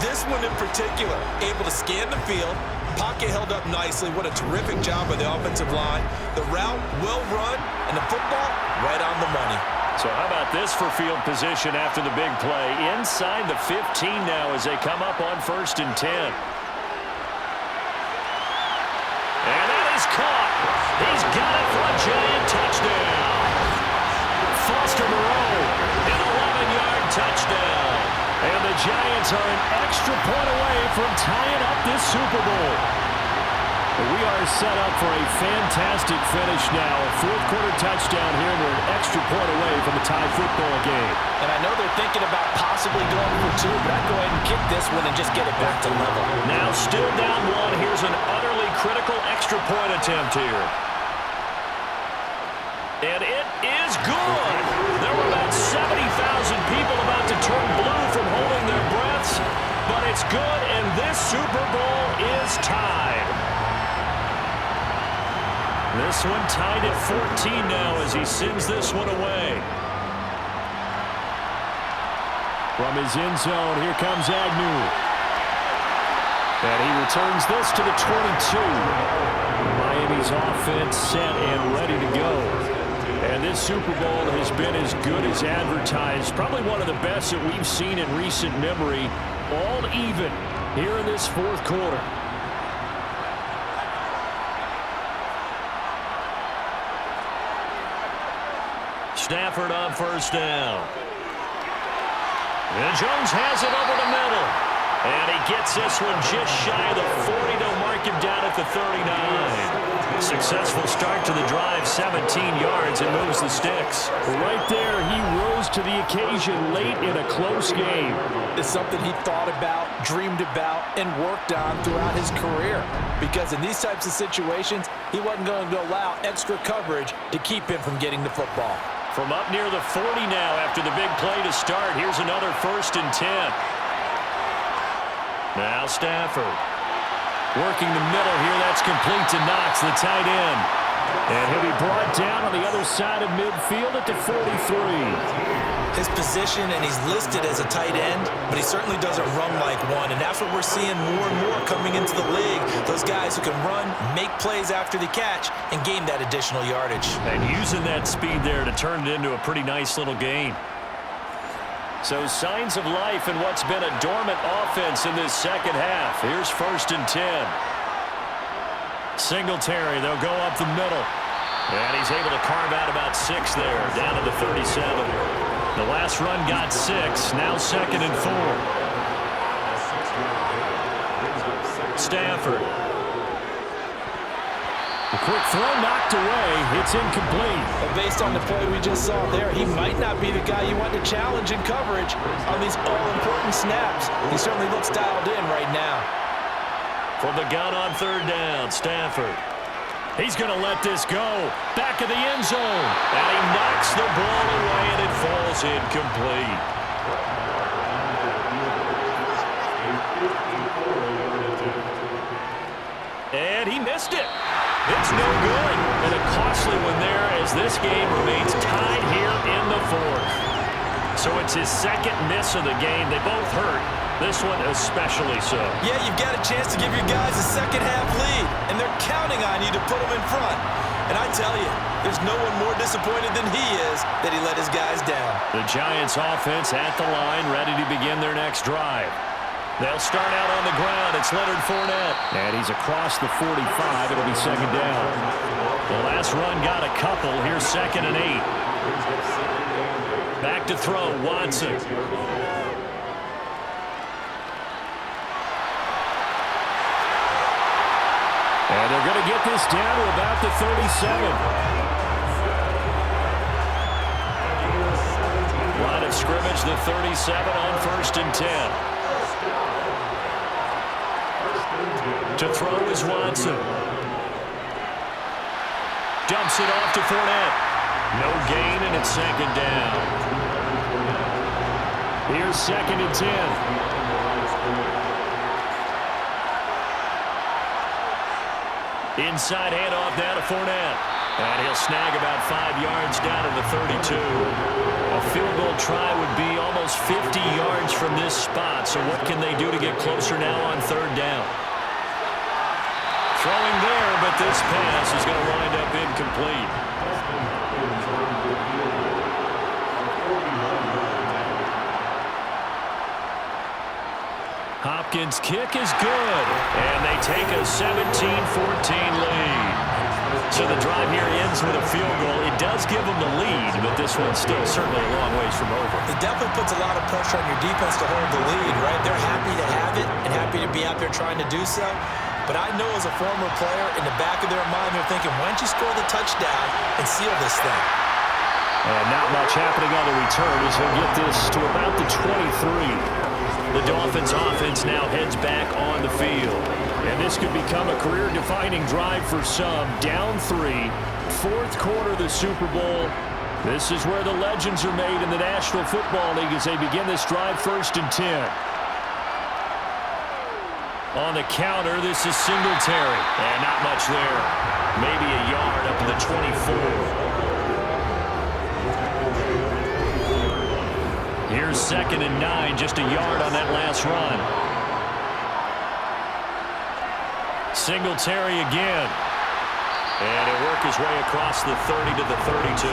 This one in particular, able to scan the field, pocket held up nicely. What a terrific job by the offensive line. The route well run, and the football right on the money. So how about this for field position after the big play? Inside the 15 now as they come up on 1st and 10. And that is caught. He's got it for a giant touchdown. Foster Moreau, an 11-yard touchdown. And the Giants are an extra point away from tying up this Super Bowl. We are set up for a fantastic finish now. A fourth-quarter touchdown here, and we're an extra point away from a tie football game. And I know they're thinking about possibly going for two, but I'd go ahead and kick this one and just get it back to level. Now still down one. Here's an utterly critical extra point attempt here. And it is good. There were about 70,000 people about to turn blue from holding their breaths, but it's good, and this Super Bowl is tied. This one tied at 14 now as he sends this one away. From his end zone, here comes Agnew. And he returns this to the 22. Miami's offense set and ready to go. And this Super Bowl has been as good as advertised. Probably one of the best that we've seen in recent memory. All even here in this fourth quarter. Stafford on first down. And Jones has it over the middle. And he gets this one just shy of the 40 to mark him down at the 39. Successful start to the drive, 17 yards, and moves the sticks. Right there, he rose to the occasion late in a close game. It's something he thought about, dreamed about, and worked on throughout his career. Because in these types of situations, he wasn't going to allow extra coverage to keep him from getting the football. From up near the 40 now after the big play to start, here's another 1st and 10. Now Stafford. Working the middle here, that's complete to Knox, the tight end. And he'll be brought down on the other side of midfield at the 43. His position, and he's listed as a tight end, but he certainly doesn't run like one, and that's what we're seeing more and more coming into the league. Those guys who can run, make plays after the catch, and gain that additional yardage. And using that speed there to turn it into a pretty nice little gain. So signs of life in what's been a dormant offense in this second half. Here's 1st and 10. Singletary, they'll go up the middle. And he's able to carve out about 6 there, down to the 37. The last run got 6, now 2nd and 4. Stafford. A quick throw knocked away. It's incomplete. But based on the play we just saw there, he might not be the guy you want to challenge in coverage on these all-important snaps. He certainly looks dialed in right now. From the gun on 3rd down, Stafford. He's going to let this go. Back of the end zone. And he knocks the ball away, and it falls incomplete. And he missed it. It's no good. And a costly one there as this game remains tied here in the 4th. So it's his 2nd miss of the game. They both hurt. This one especially so. Yeah, you've got a chance to give your guys a second-half lead, and they're counting on you to put them in front. And I tell you, there's no one more disappointed than he is that he let his guys down. The Giants offense at the line, ready to begin their next drive. They'll start out on the ground. It's Leonard Fournette. And he's across the 45. It'll be 2nd down. The last run got a couple. Here's 2nd and 8. Back to throw, Watson. And they're going to get this down to about the 37. Line of scrimmage, the 37 on 1st and 10. To throw is Watson. Dumps it off to Fournette. No gain, and it's 2nd down. Here's 2nd and 10. Inside handoff now to Fournette. And he'll snag about 5 yards down to the 32. A field goal try would be almost 50 yards from this spot. So what can they do to get closer now on 3rd down? Throwing there, but this pass is going to wind up incomplete. Hopkins' kick is good, and they take a 17-14 lead. So the drive here ends with a field goal. It does give them the lead, but this one's still certainly a long ways from over. It definitely puts a lot of pressure on your defense to hold the lead, right? They're happy to have it and happy to be out there trying to do so. But I know as a former player, in the back of their mind, they're thinking, why don't you score the touchdown and seal this thing? And not much happening on the return as he'll get this to about the 23. The Dolphins offense now heads back on the field. And this could become a career-defining drive for some. Down 3, fourth quarter of the Super Bowl. This is where the legends are made in the National Football League as they begin this drive 1st and 10. On the counter, this is Singletary. And not much there. Maybe a yard up to the 24. Here's 2nd and 9, just a yard on that last run. Singletary again. And he'll work his way across the 30 to the 32.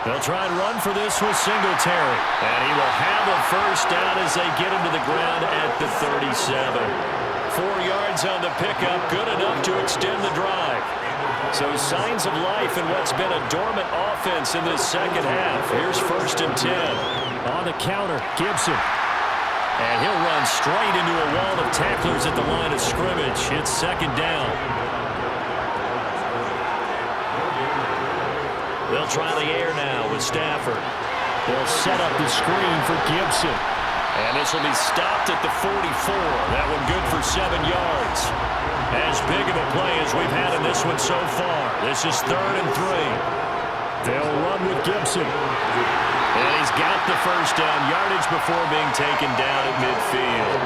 They'll try and run for this with Singletary. And he will have a first down as they get him to the ground at the 37. 4 yards on the pickup, good enough to extend the drive. So signs of life in what's been a dormant offense in this second half. Here's 1st and 10. On the counter, Gibson. And he'll run straight into a wall of tacklers at the line of scrimmage. It's 2nd down. They'll try the air now with Stafford. They'll set up the screen for Gibson. And this will be stopped at the 44. That one good for 7 yards. As big of a play as we've had in this one so far. This is 3rd and 3. They'll run with Gibson. And he's got the first down yardage before being taken down at midfield.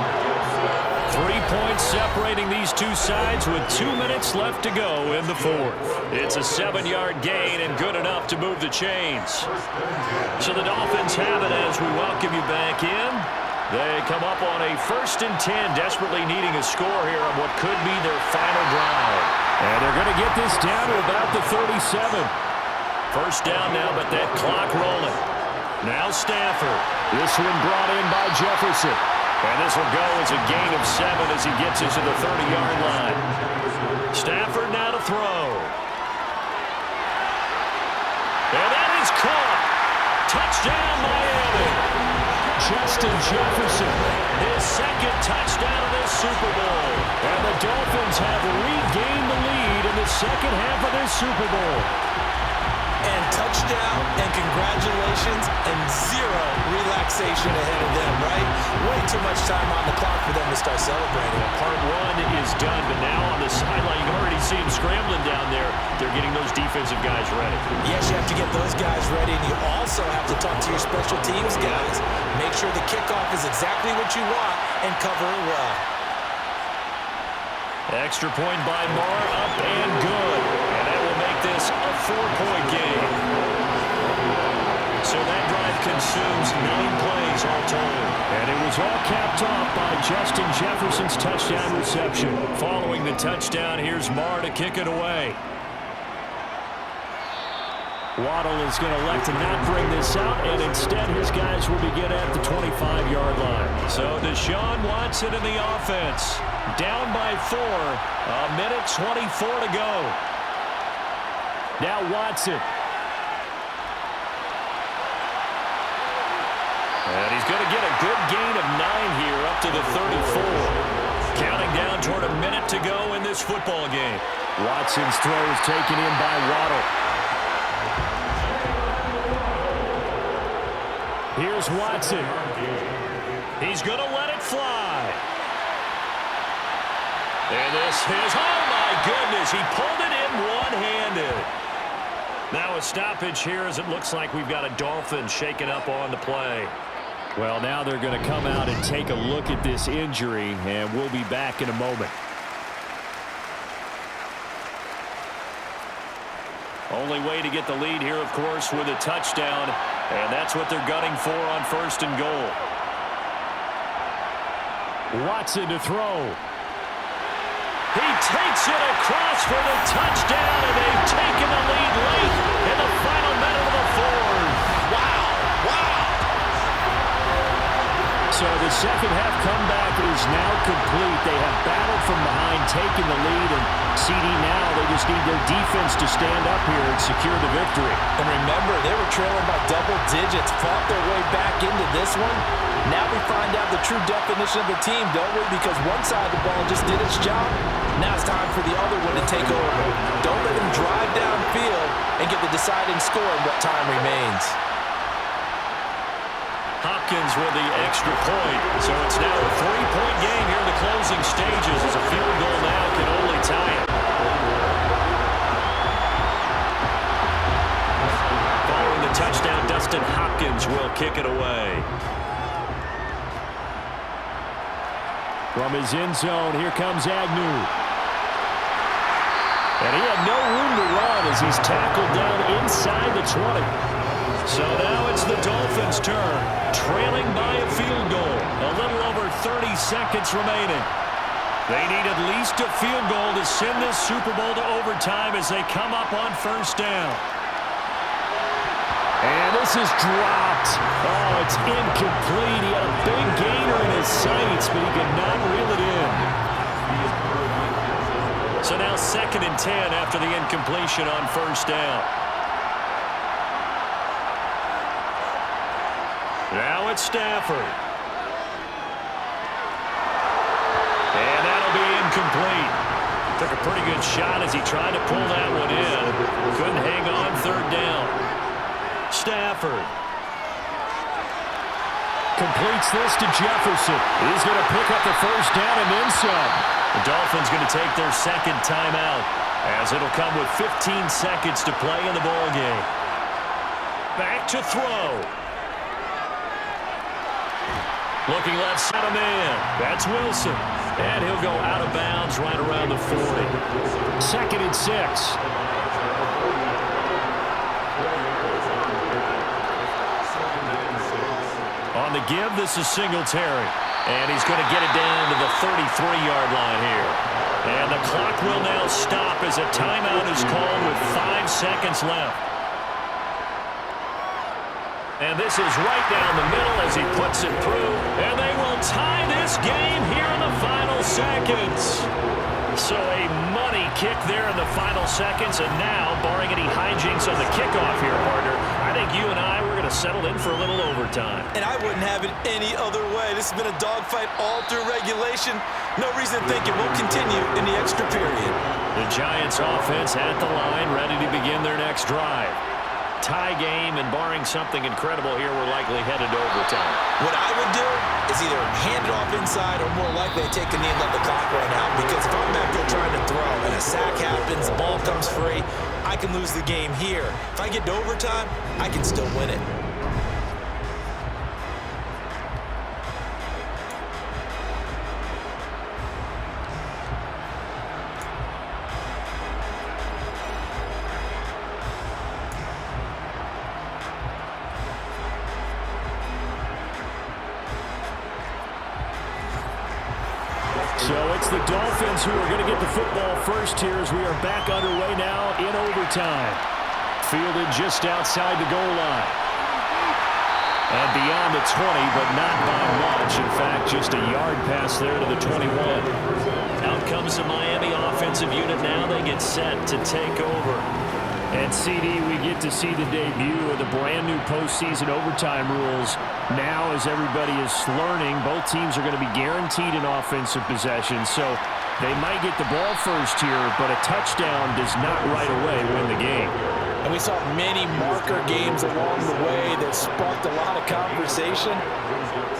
3 points separating these two sides with 2 minutes left to go in the 4th. It's a 7-yard gain and good enough to move the chains. So the Dolphins have it as we welcome you back in. They come up on a 1st and 10, desperately needing a score here on what could be their final drive. And they're going to get this down to about the 37. First down now, but that clock rolling. Now Stafford. This one brought in by Jefferson. And this will go as a gain of 7 as he gets us to the 30-yard line. Stafford now to throw. And that is caught. Touchdown, Miami. Justin Jefferson, his 2nd touchdown of this Super Bowl. And the Dolphins have regained the lead in the second half of this Super Bowl. And touchdown, and congratulations, and 0 relaxation ahead of them, right? Way too much time on the clock for them to start celebrating. Part 1 is done, but now on the sideline, you can already see him scrambling down there. They're getting those defensive guys ready. Yes, you have to get those guys ready, and you also have to talk to your special teams guys. Make sure the kickoff is exactly what you want and cover it well. Extra point by Marr, up and good. And that will make this a 4-point game. So that drive consumes 9 plays all told. And it was all capped off by Justin Jefferson's touchdown reception. Following the touchdown, here's Marr to kick it away. Waddle is going to elect to not bring this out, and instead his guys will begin at the 25-yard line. So Deshaun Watson in the offense. Down by 4. A minute 24 to go. Now Watson. And he's going to get a good gain of 9 here up to the 34. Counting down toward a minute to go in this football game. Watson's throw is taken in by Waddle. Here's Watson. He's going to let it fly. And this is, oh my goodness, he pulled it in one-handed. Now a stoppage here as it looks like we've got a Dolphin shaken up on the play. Well, now they're going to come out and take a look at this injury, and we'll be back in a moment. Only way to get the lead here, of course, with a touchdown, and that's what they're gunning for on 1st and goal. Watson to throw. He takes it across for the touchdown, and they've taken the lead late in the final minute of the 4th. Wow, wow. So the second half comeback is now complete. They have battled from behind, taken the lead, and CD now, they just need their defense to stand up here and secure the victory. And remember, they were trailing by double digits, fought their way back into this one. Now we find out the true definition of the team, don't we? Because one side of the ball just did its job. Now it's time for the other one to take over. Don't let them drive downfield and get the deciding score in what time remains. Hopkins with the extra point. So it's now a 3-point game here in the closing stages as a field goal now can only tie it. Following the touchdown, Dustin Hopkins will kick it away. From his end zone, here comes Agnew. And he had no room to run as he's tackled down inside the 20. So now it's the Dolphins' turn, trailing by a field goal. A little over 30 seconds remaining. They need at least a field goal to send this Super Bowl to overtime as they come up on first down. And this is dropped. Oh, it's incomplete. He had a big gainer in his sights, but he could not reel it in. So now 2nd and 10 after the incompletion on first down. Now it's Stafford. And that'll be incomplete. Took a pretty good shot as he tried to pull that one in. Couldn't hang on 3rd down. Stafford completes this to Jefferson. He's going to pick up the first down and then some. The Dolphins going to take their 2nd timeout as it'll come with 15 seconds to play in the ballgame. Back to throw. Looking left side of man. That's Wilson. And he'll go out of bounds right around the 40. 2nd and 6. On the give, this is Singletary. And he's going to get it down to the 33-yard line here. And the clock will now stop as a timeout is called with 5 seconds left. And this is right down the middle as he puts it through. And they will tie this game here in the final seconds. So a money kick there in the final seconds. And now, barring any hijinks on the kickoff here, partner, I think you and I were going to settle in for a little overtime. And I wouldn't have it any other way. This has been a dogfight all through regulation. No reason to think it won't continue in the extra period. The Giants offense at the line, ready to begin their next drive. Tie game, and barring something incredible here, we're likely headed to overtime. What I would do is either hand it off inside or more likely take a knee and let the clock run out, because if I'm back there trying to throw and a sack happens, the ball comes free, I can lose the game here. If I get to overtime, I can still win it. So it's the Dolphins who are going to get the football first here as we are back underway now in overtime. Fielded just outside the goal line. And beyond the 20, but not by much. In fact, just a yard pass there to the 21. Out comes the Miami offensive unit now. They get set to take over. And CD, we get to see the debut of the brand new postseason overtime rules. Now, as everybody is learning, both teams are going to be guaranteed an offensive possession. So they might get the ball first here, but a touchdown does not right away win the game. And we saw many marker games along the way that sparked a lot of conversation.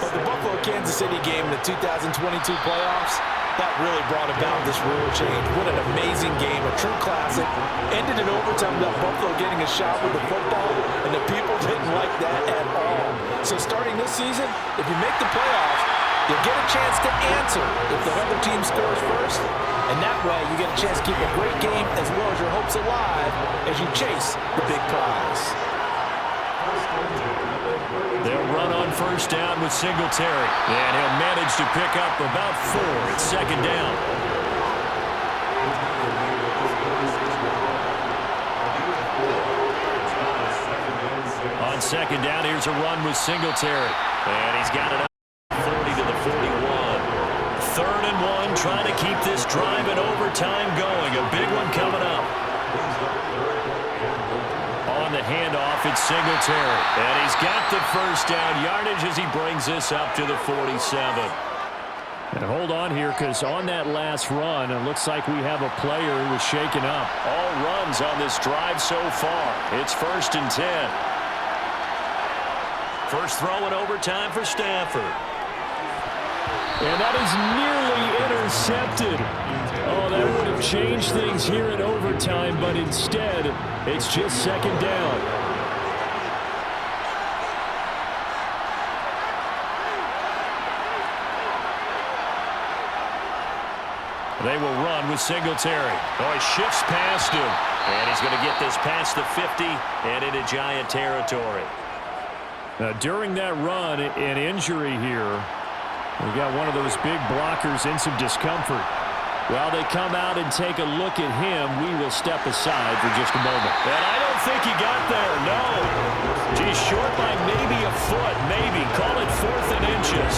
But the Buffalo-Kansas City game in the 2022 playoffs, that really brought about this rule change. What an amazing game, a true classic. Ended in overtime without Buffalo getting a shot with the football, and the people didn't like that at all. So starting this season, if you make the playoffs, you'll get a chance to answer if the other team scores first. And that way, you get a chance to keep a great game as well as your hopes alive as you chase the big prize. They'll run on first down with Singletary. And he'll manage to pick up about 4. It's 2nd down. On 2nd down, here's a run with Singletary. And he's got it up 40 to the 41. 3rd and 1, trying to keep this drive in overtime going. A off, it's Singletary. And he's got the first down yardage as he brings this up to the 47. And hold on here, because on that last run, it looks like we have a player who was shaken up. All runs on this drive so far. It's 1st and 10. First throw in overtime for Stafford. And that is nearly intercepted. Oh, that would have changed things here in overtime, but instead, it's just 2nd down. They will run with Singletary. Oh, he shifts past him. And he's going to get this past the 50 and into Giant territory. Now, during that run, an injury here. We got one of those big blockers in some discomfort. While they come out and take a look at him, we will step aside for just a moment. And I don't think he got there, no. He's short by maybe a foot, maybe. Call it 4th and inches.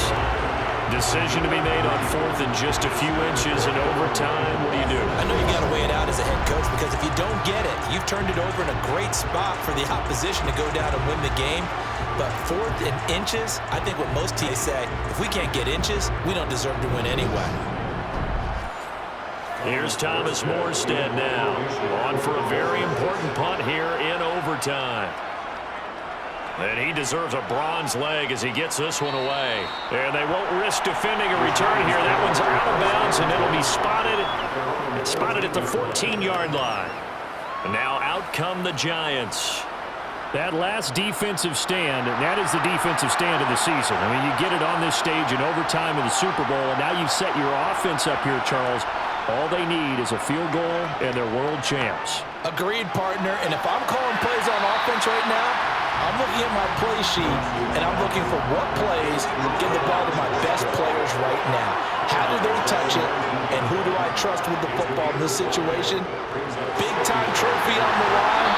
Decision to be made on 4th and just a few inches in overtime. What do you do? I know you got to weigh it out as a head coach, because if you don't get it, you've turned it over in a great spot for the opposition to go down and win the game. But 4th and inches, I think what most teams say, if we can't get inches, we don't deserve to win anyway. Here's Thomas Morstead now, on for a very important punt here in overtime. And he deserves a bronze leg as he gets this one away. And they won't risk defending a return here. That one's out of bounds, and it'll be spotted. It's spotted at the 14-yard line. And now out come the Giants. That last defensive stand, and that is the defensive stand of the season. I mean, you get it on this stage in overtime of the Super Bowl, and now you've set your offense up here, Charles. All they need is a field goal, and they're world champs. Agreed, partner. And if I'm calling plays on offense right now, I'm looking at my play sheet, and I'm looking for what plays give the ball to my best players right now. How do they touch it, and who do I trust with the football in this situation? Big-time trophy on the line,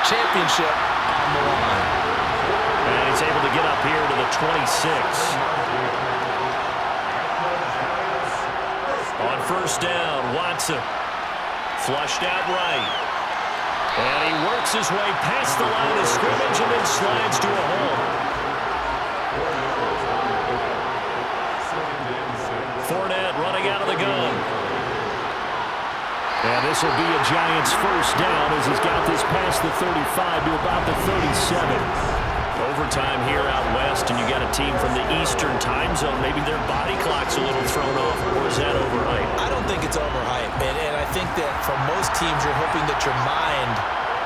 championship on the line. And he's able to get up here to the 26. On first down, Watson. Flushed out right. And he works his way past the line of scrimmage and then slides to a hole. Fournette running out of the gun. And this will be a Giants first down as he's got this past the 35 to about the 37. Overtime here out west, and you got a team from the Eastern time zone. Maybe their body clock's a little thrown off, or is that overhyped? I don't think it's overhyped, and I think that for most teams, you're hoping that your mind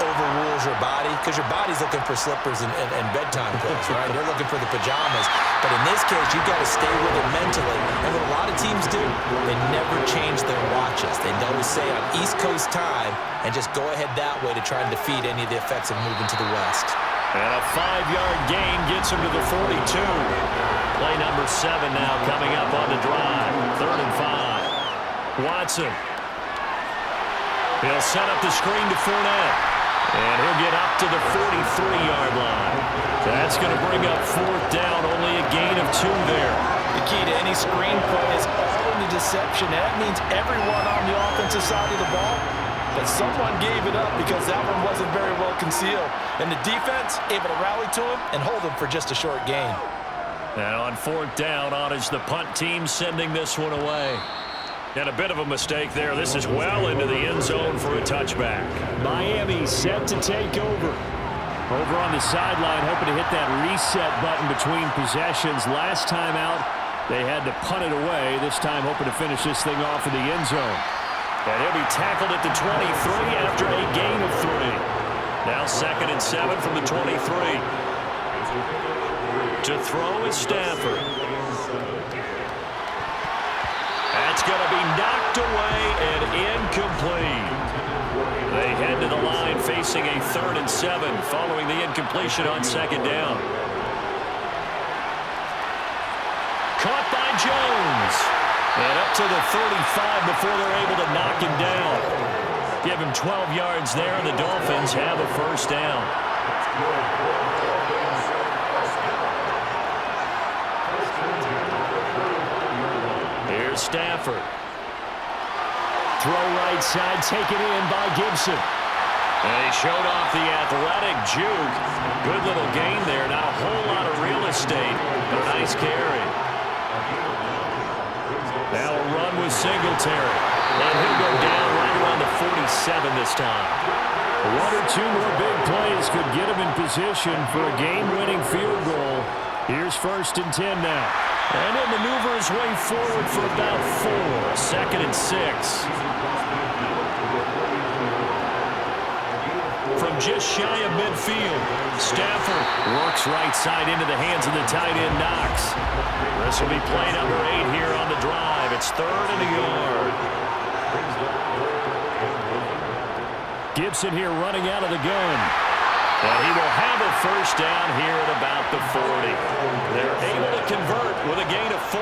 overrules your body, because your body's looking for slippers and bedtime clothes, right? They're looking for the pajamas. But in this case, you've got to stay with it mentally. And what a lot of teams do, they never change their watches. They always say on East Coast time and just go ahead that way to try and defeat any of the effects of moving to the West. And a 5-yard gain gets him to the 42. Play number 7 now coming up on the drive. 3rd and 5. Watson. He'll set up the screen to Fournette. And he'll get up to the 43-yard line. That's going to bring up 4th down. Only a gain of 2 there. The key to any screen play is all in the deception. That means everyone on the offensive side of the ball. But someone gave it up because that one wasn't very well concealed. And the defense able to rally to him and hold him for just a short gain. And on 4th down, on is the punt team sending this one away. And a bit of a mistake there. This is well into the end zone for a touchback. Miami set to take over. Over on the sideline, hoping to hit that reset button between possessions. Last time out, they had to punt it away. This time, hoping to finish this thing off in the end zone. And he'll be tackled at the 23 after a gain of 3. Now 2nd and 7 from the 23. To throw is Stafford. That's going to be knocked away and incomplete. They head to the line facing a 3rd and 7 following the incompletion on 2nd down. Caught by Jones. And up to the 35 before they're able to knock him down. Give him 12 yards there, and the Dolphins have a first down. Here's Stafford. Throw right side, taken in by Gibson. And he showed off the athletic juke. Good little gain there. Not a whole lot of real estate, but a nice carry. Now a run with Singletary. And he'll go down right around the 47 this time. One or two more big plays could get him in position for a game-winning field goal. Here's 1st and 10 now. And he'll maneuver his way forward for about 4. 2nd and 6. From just shy of midfield, Stafford works right side into the hands of the tight end Knox. This will be play number 8 here on the drive. It's 3rd and a yard. Gibson here running out of the gun. And he will have a 1st down here at about the 40. They're able to convert with a gain of 4.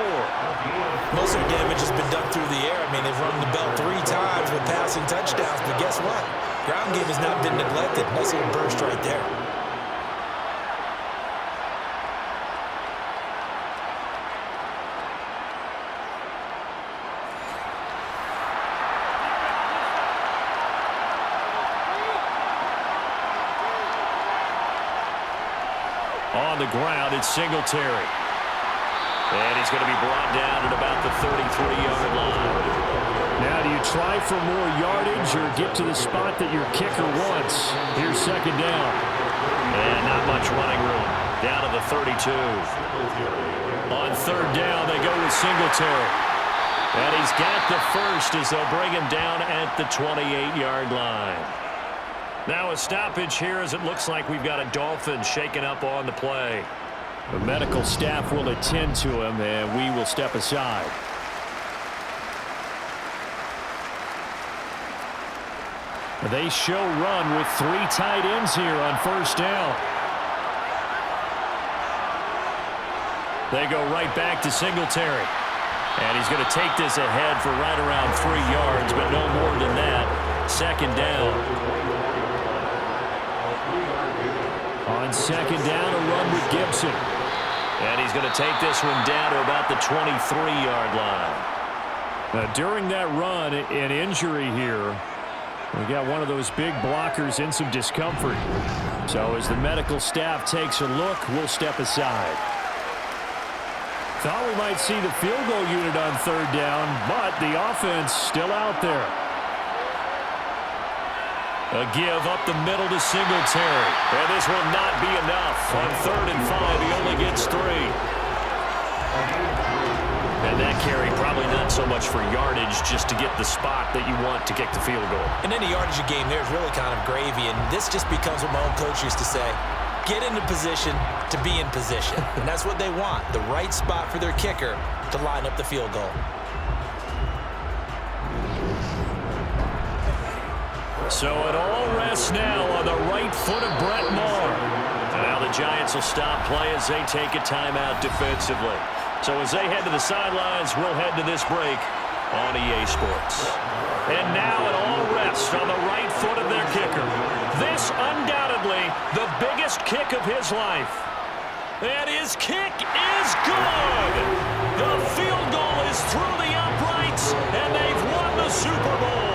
Most of the damage has been done through the air. I mean, they've rung the bell 3 times with passing touchdowns, but guess what? Ground game has not been neglected. Nice little burst right there. On the ground, it's Singletary. And he's going to be brought down at about the 33-yard line. Now, do you try for more yardage or get to the spot that your kicker wants? Here's 2nd down. And not much running room. Down to the 32. On 3rd down, they go with Singletary. And he's got the 1st as they'll bring him down at the 28-yard line. Now a stoppage here as it looks like we've got a Dolphins shaken up on the play. The medical staff will attend to him, and we will step aside. They show run with 3 tight ends here on 1st down. They go right back to Singletary. And he's going to take this ahead for right around 3 yards, but no more than that. 2nd down. On 2nd down, a run with Gibson. And he's going to take this one down to about the 23-yard line. Now, during that run, an injury here. We got one of those big blockers in some discomfort. So as the medical staff takes a look, we'll step aside. Thought we might see the field goal unit on 3rd down, but the offense still out there. A give up the middle to Singletary. And this will not be enough. On 3rd and 5, he only gets 3. And that carry probably not so much for yardage, just to get the spot that you want to kick the field goal. And any yardage a game there is really kind of gravy, and this just becomes what my old coach used to say. Get into position to be in position. And that's what they want, the right spot for their kicker to line up the field goal. So it all rests now on the right foot of Brett Maher. And now the Giants will stop play as they take a timeout defensively. So as they head to the sidelines, we'll head to this break on EA Sports. And now it all rests on the right foot of their kicker. This undoubtedly the biggest kick of his life. And his kick is good. The field goal is through the uprights, and they've won the Super Bowl.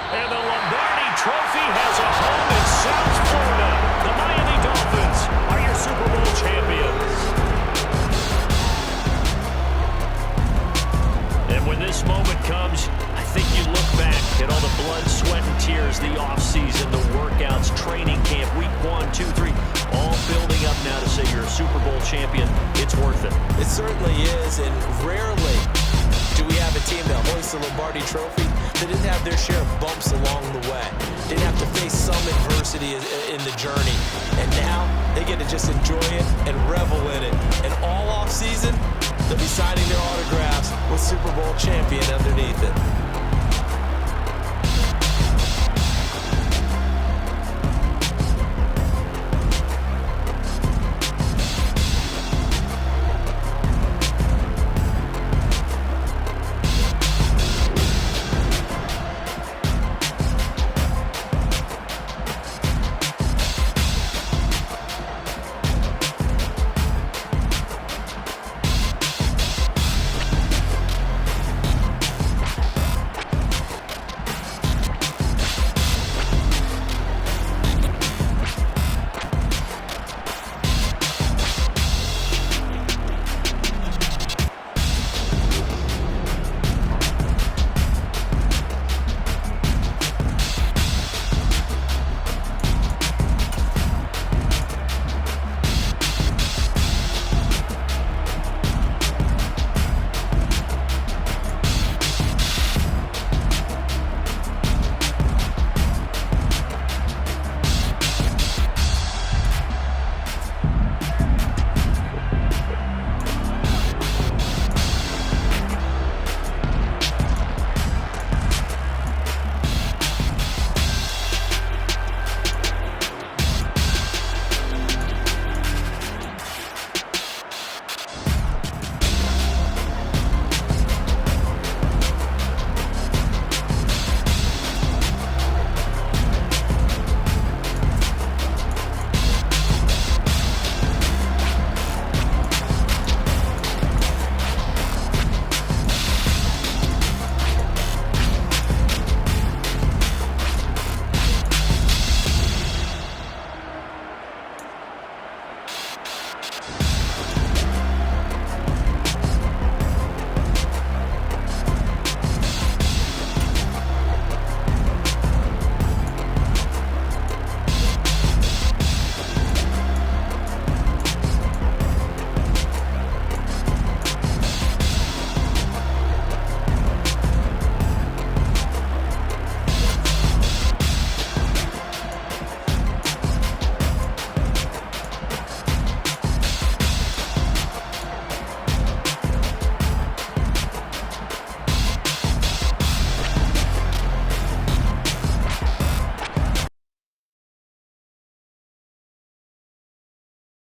And the Lombardi Trophy has a home in South Florida. The Miami Dolphins are your Super Bowl champions. And when this moment comes, I think you look back at all the blood, sweat, and tears, the offseason, the workouts, training camp, week 1, 2, 3, all building up now to say you're a Super Bowl champion. It's worth it. It certainly is, and rarely do we have a team that hoists the Lombardi Trophy that didn't have their share of bumps along the way. Didn't have to face some adversity in the journey. And now they get to just enjoy it and revel in it. And all off season, they'll be signing their autographs with Super Bowl champion underneath it.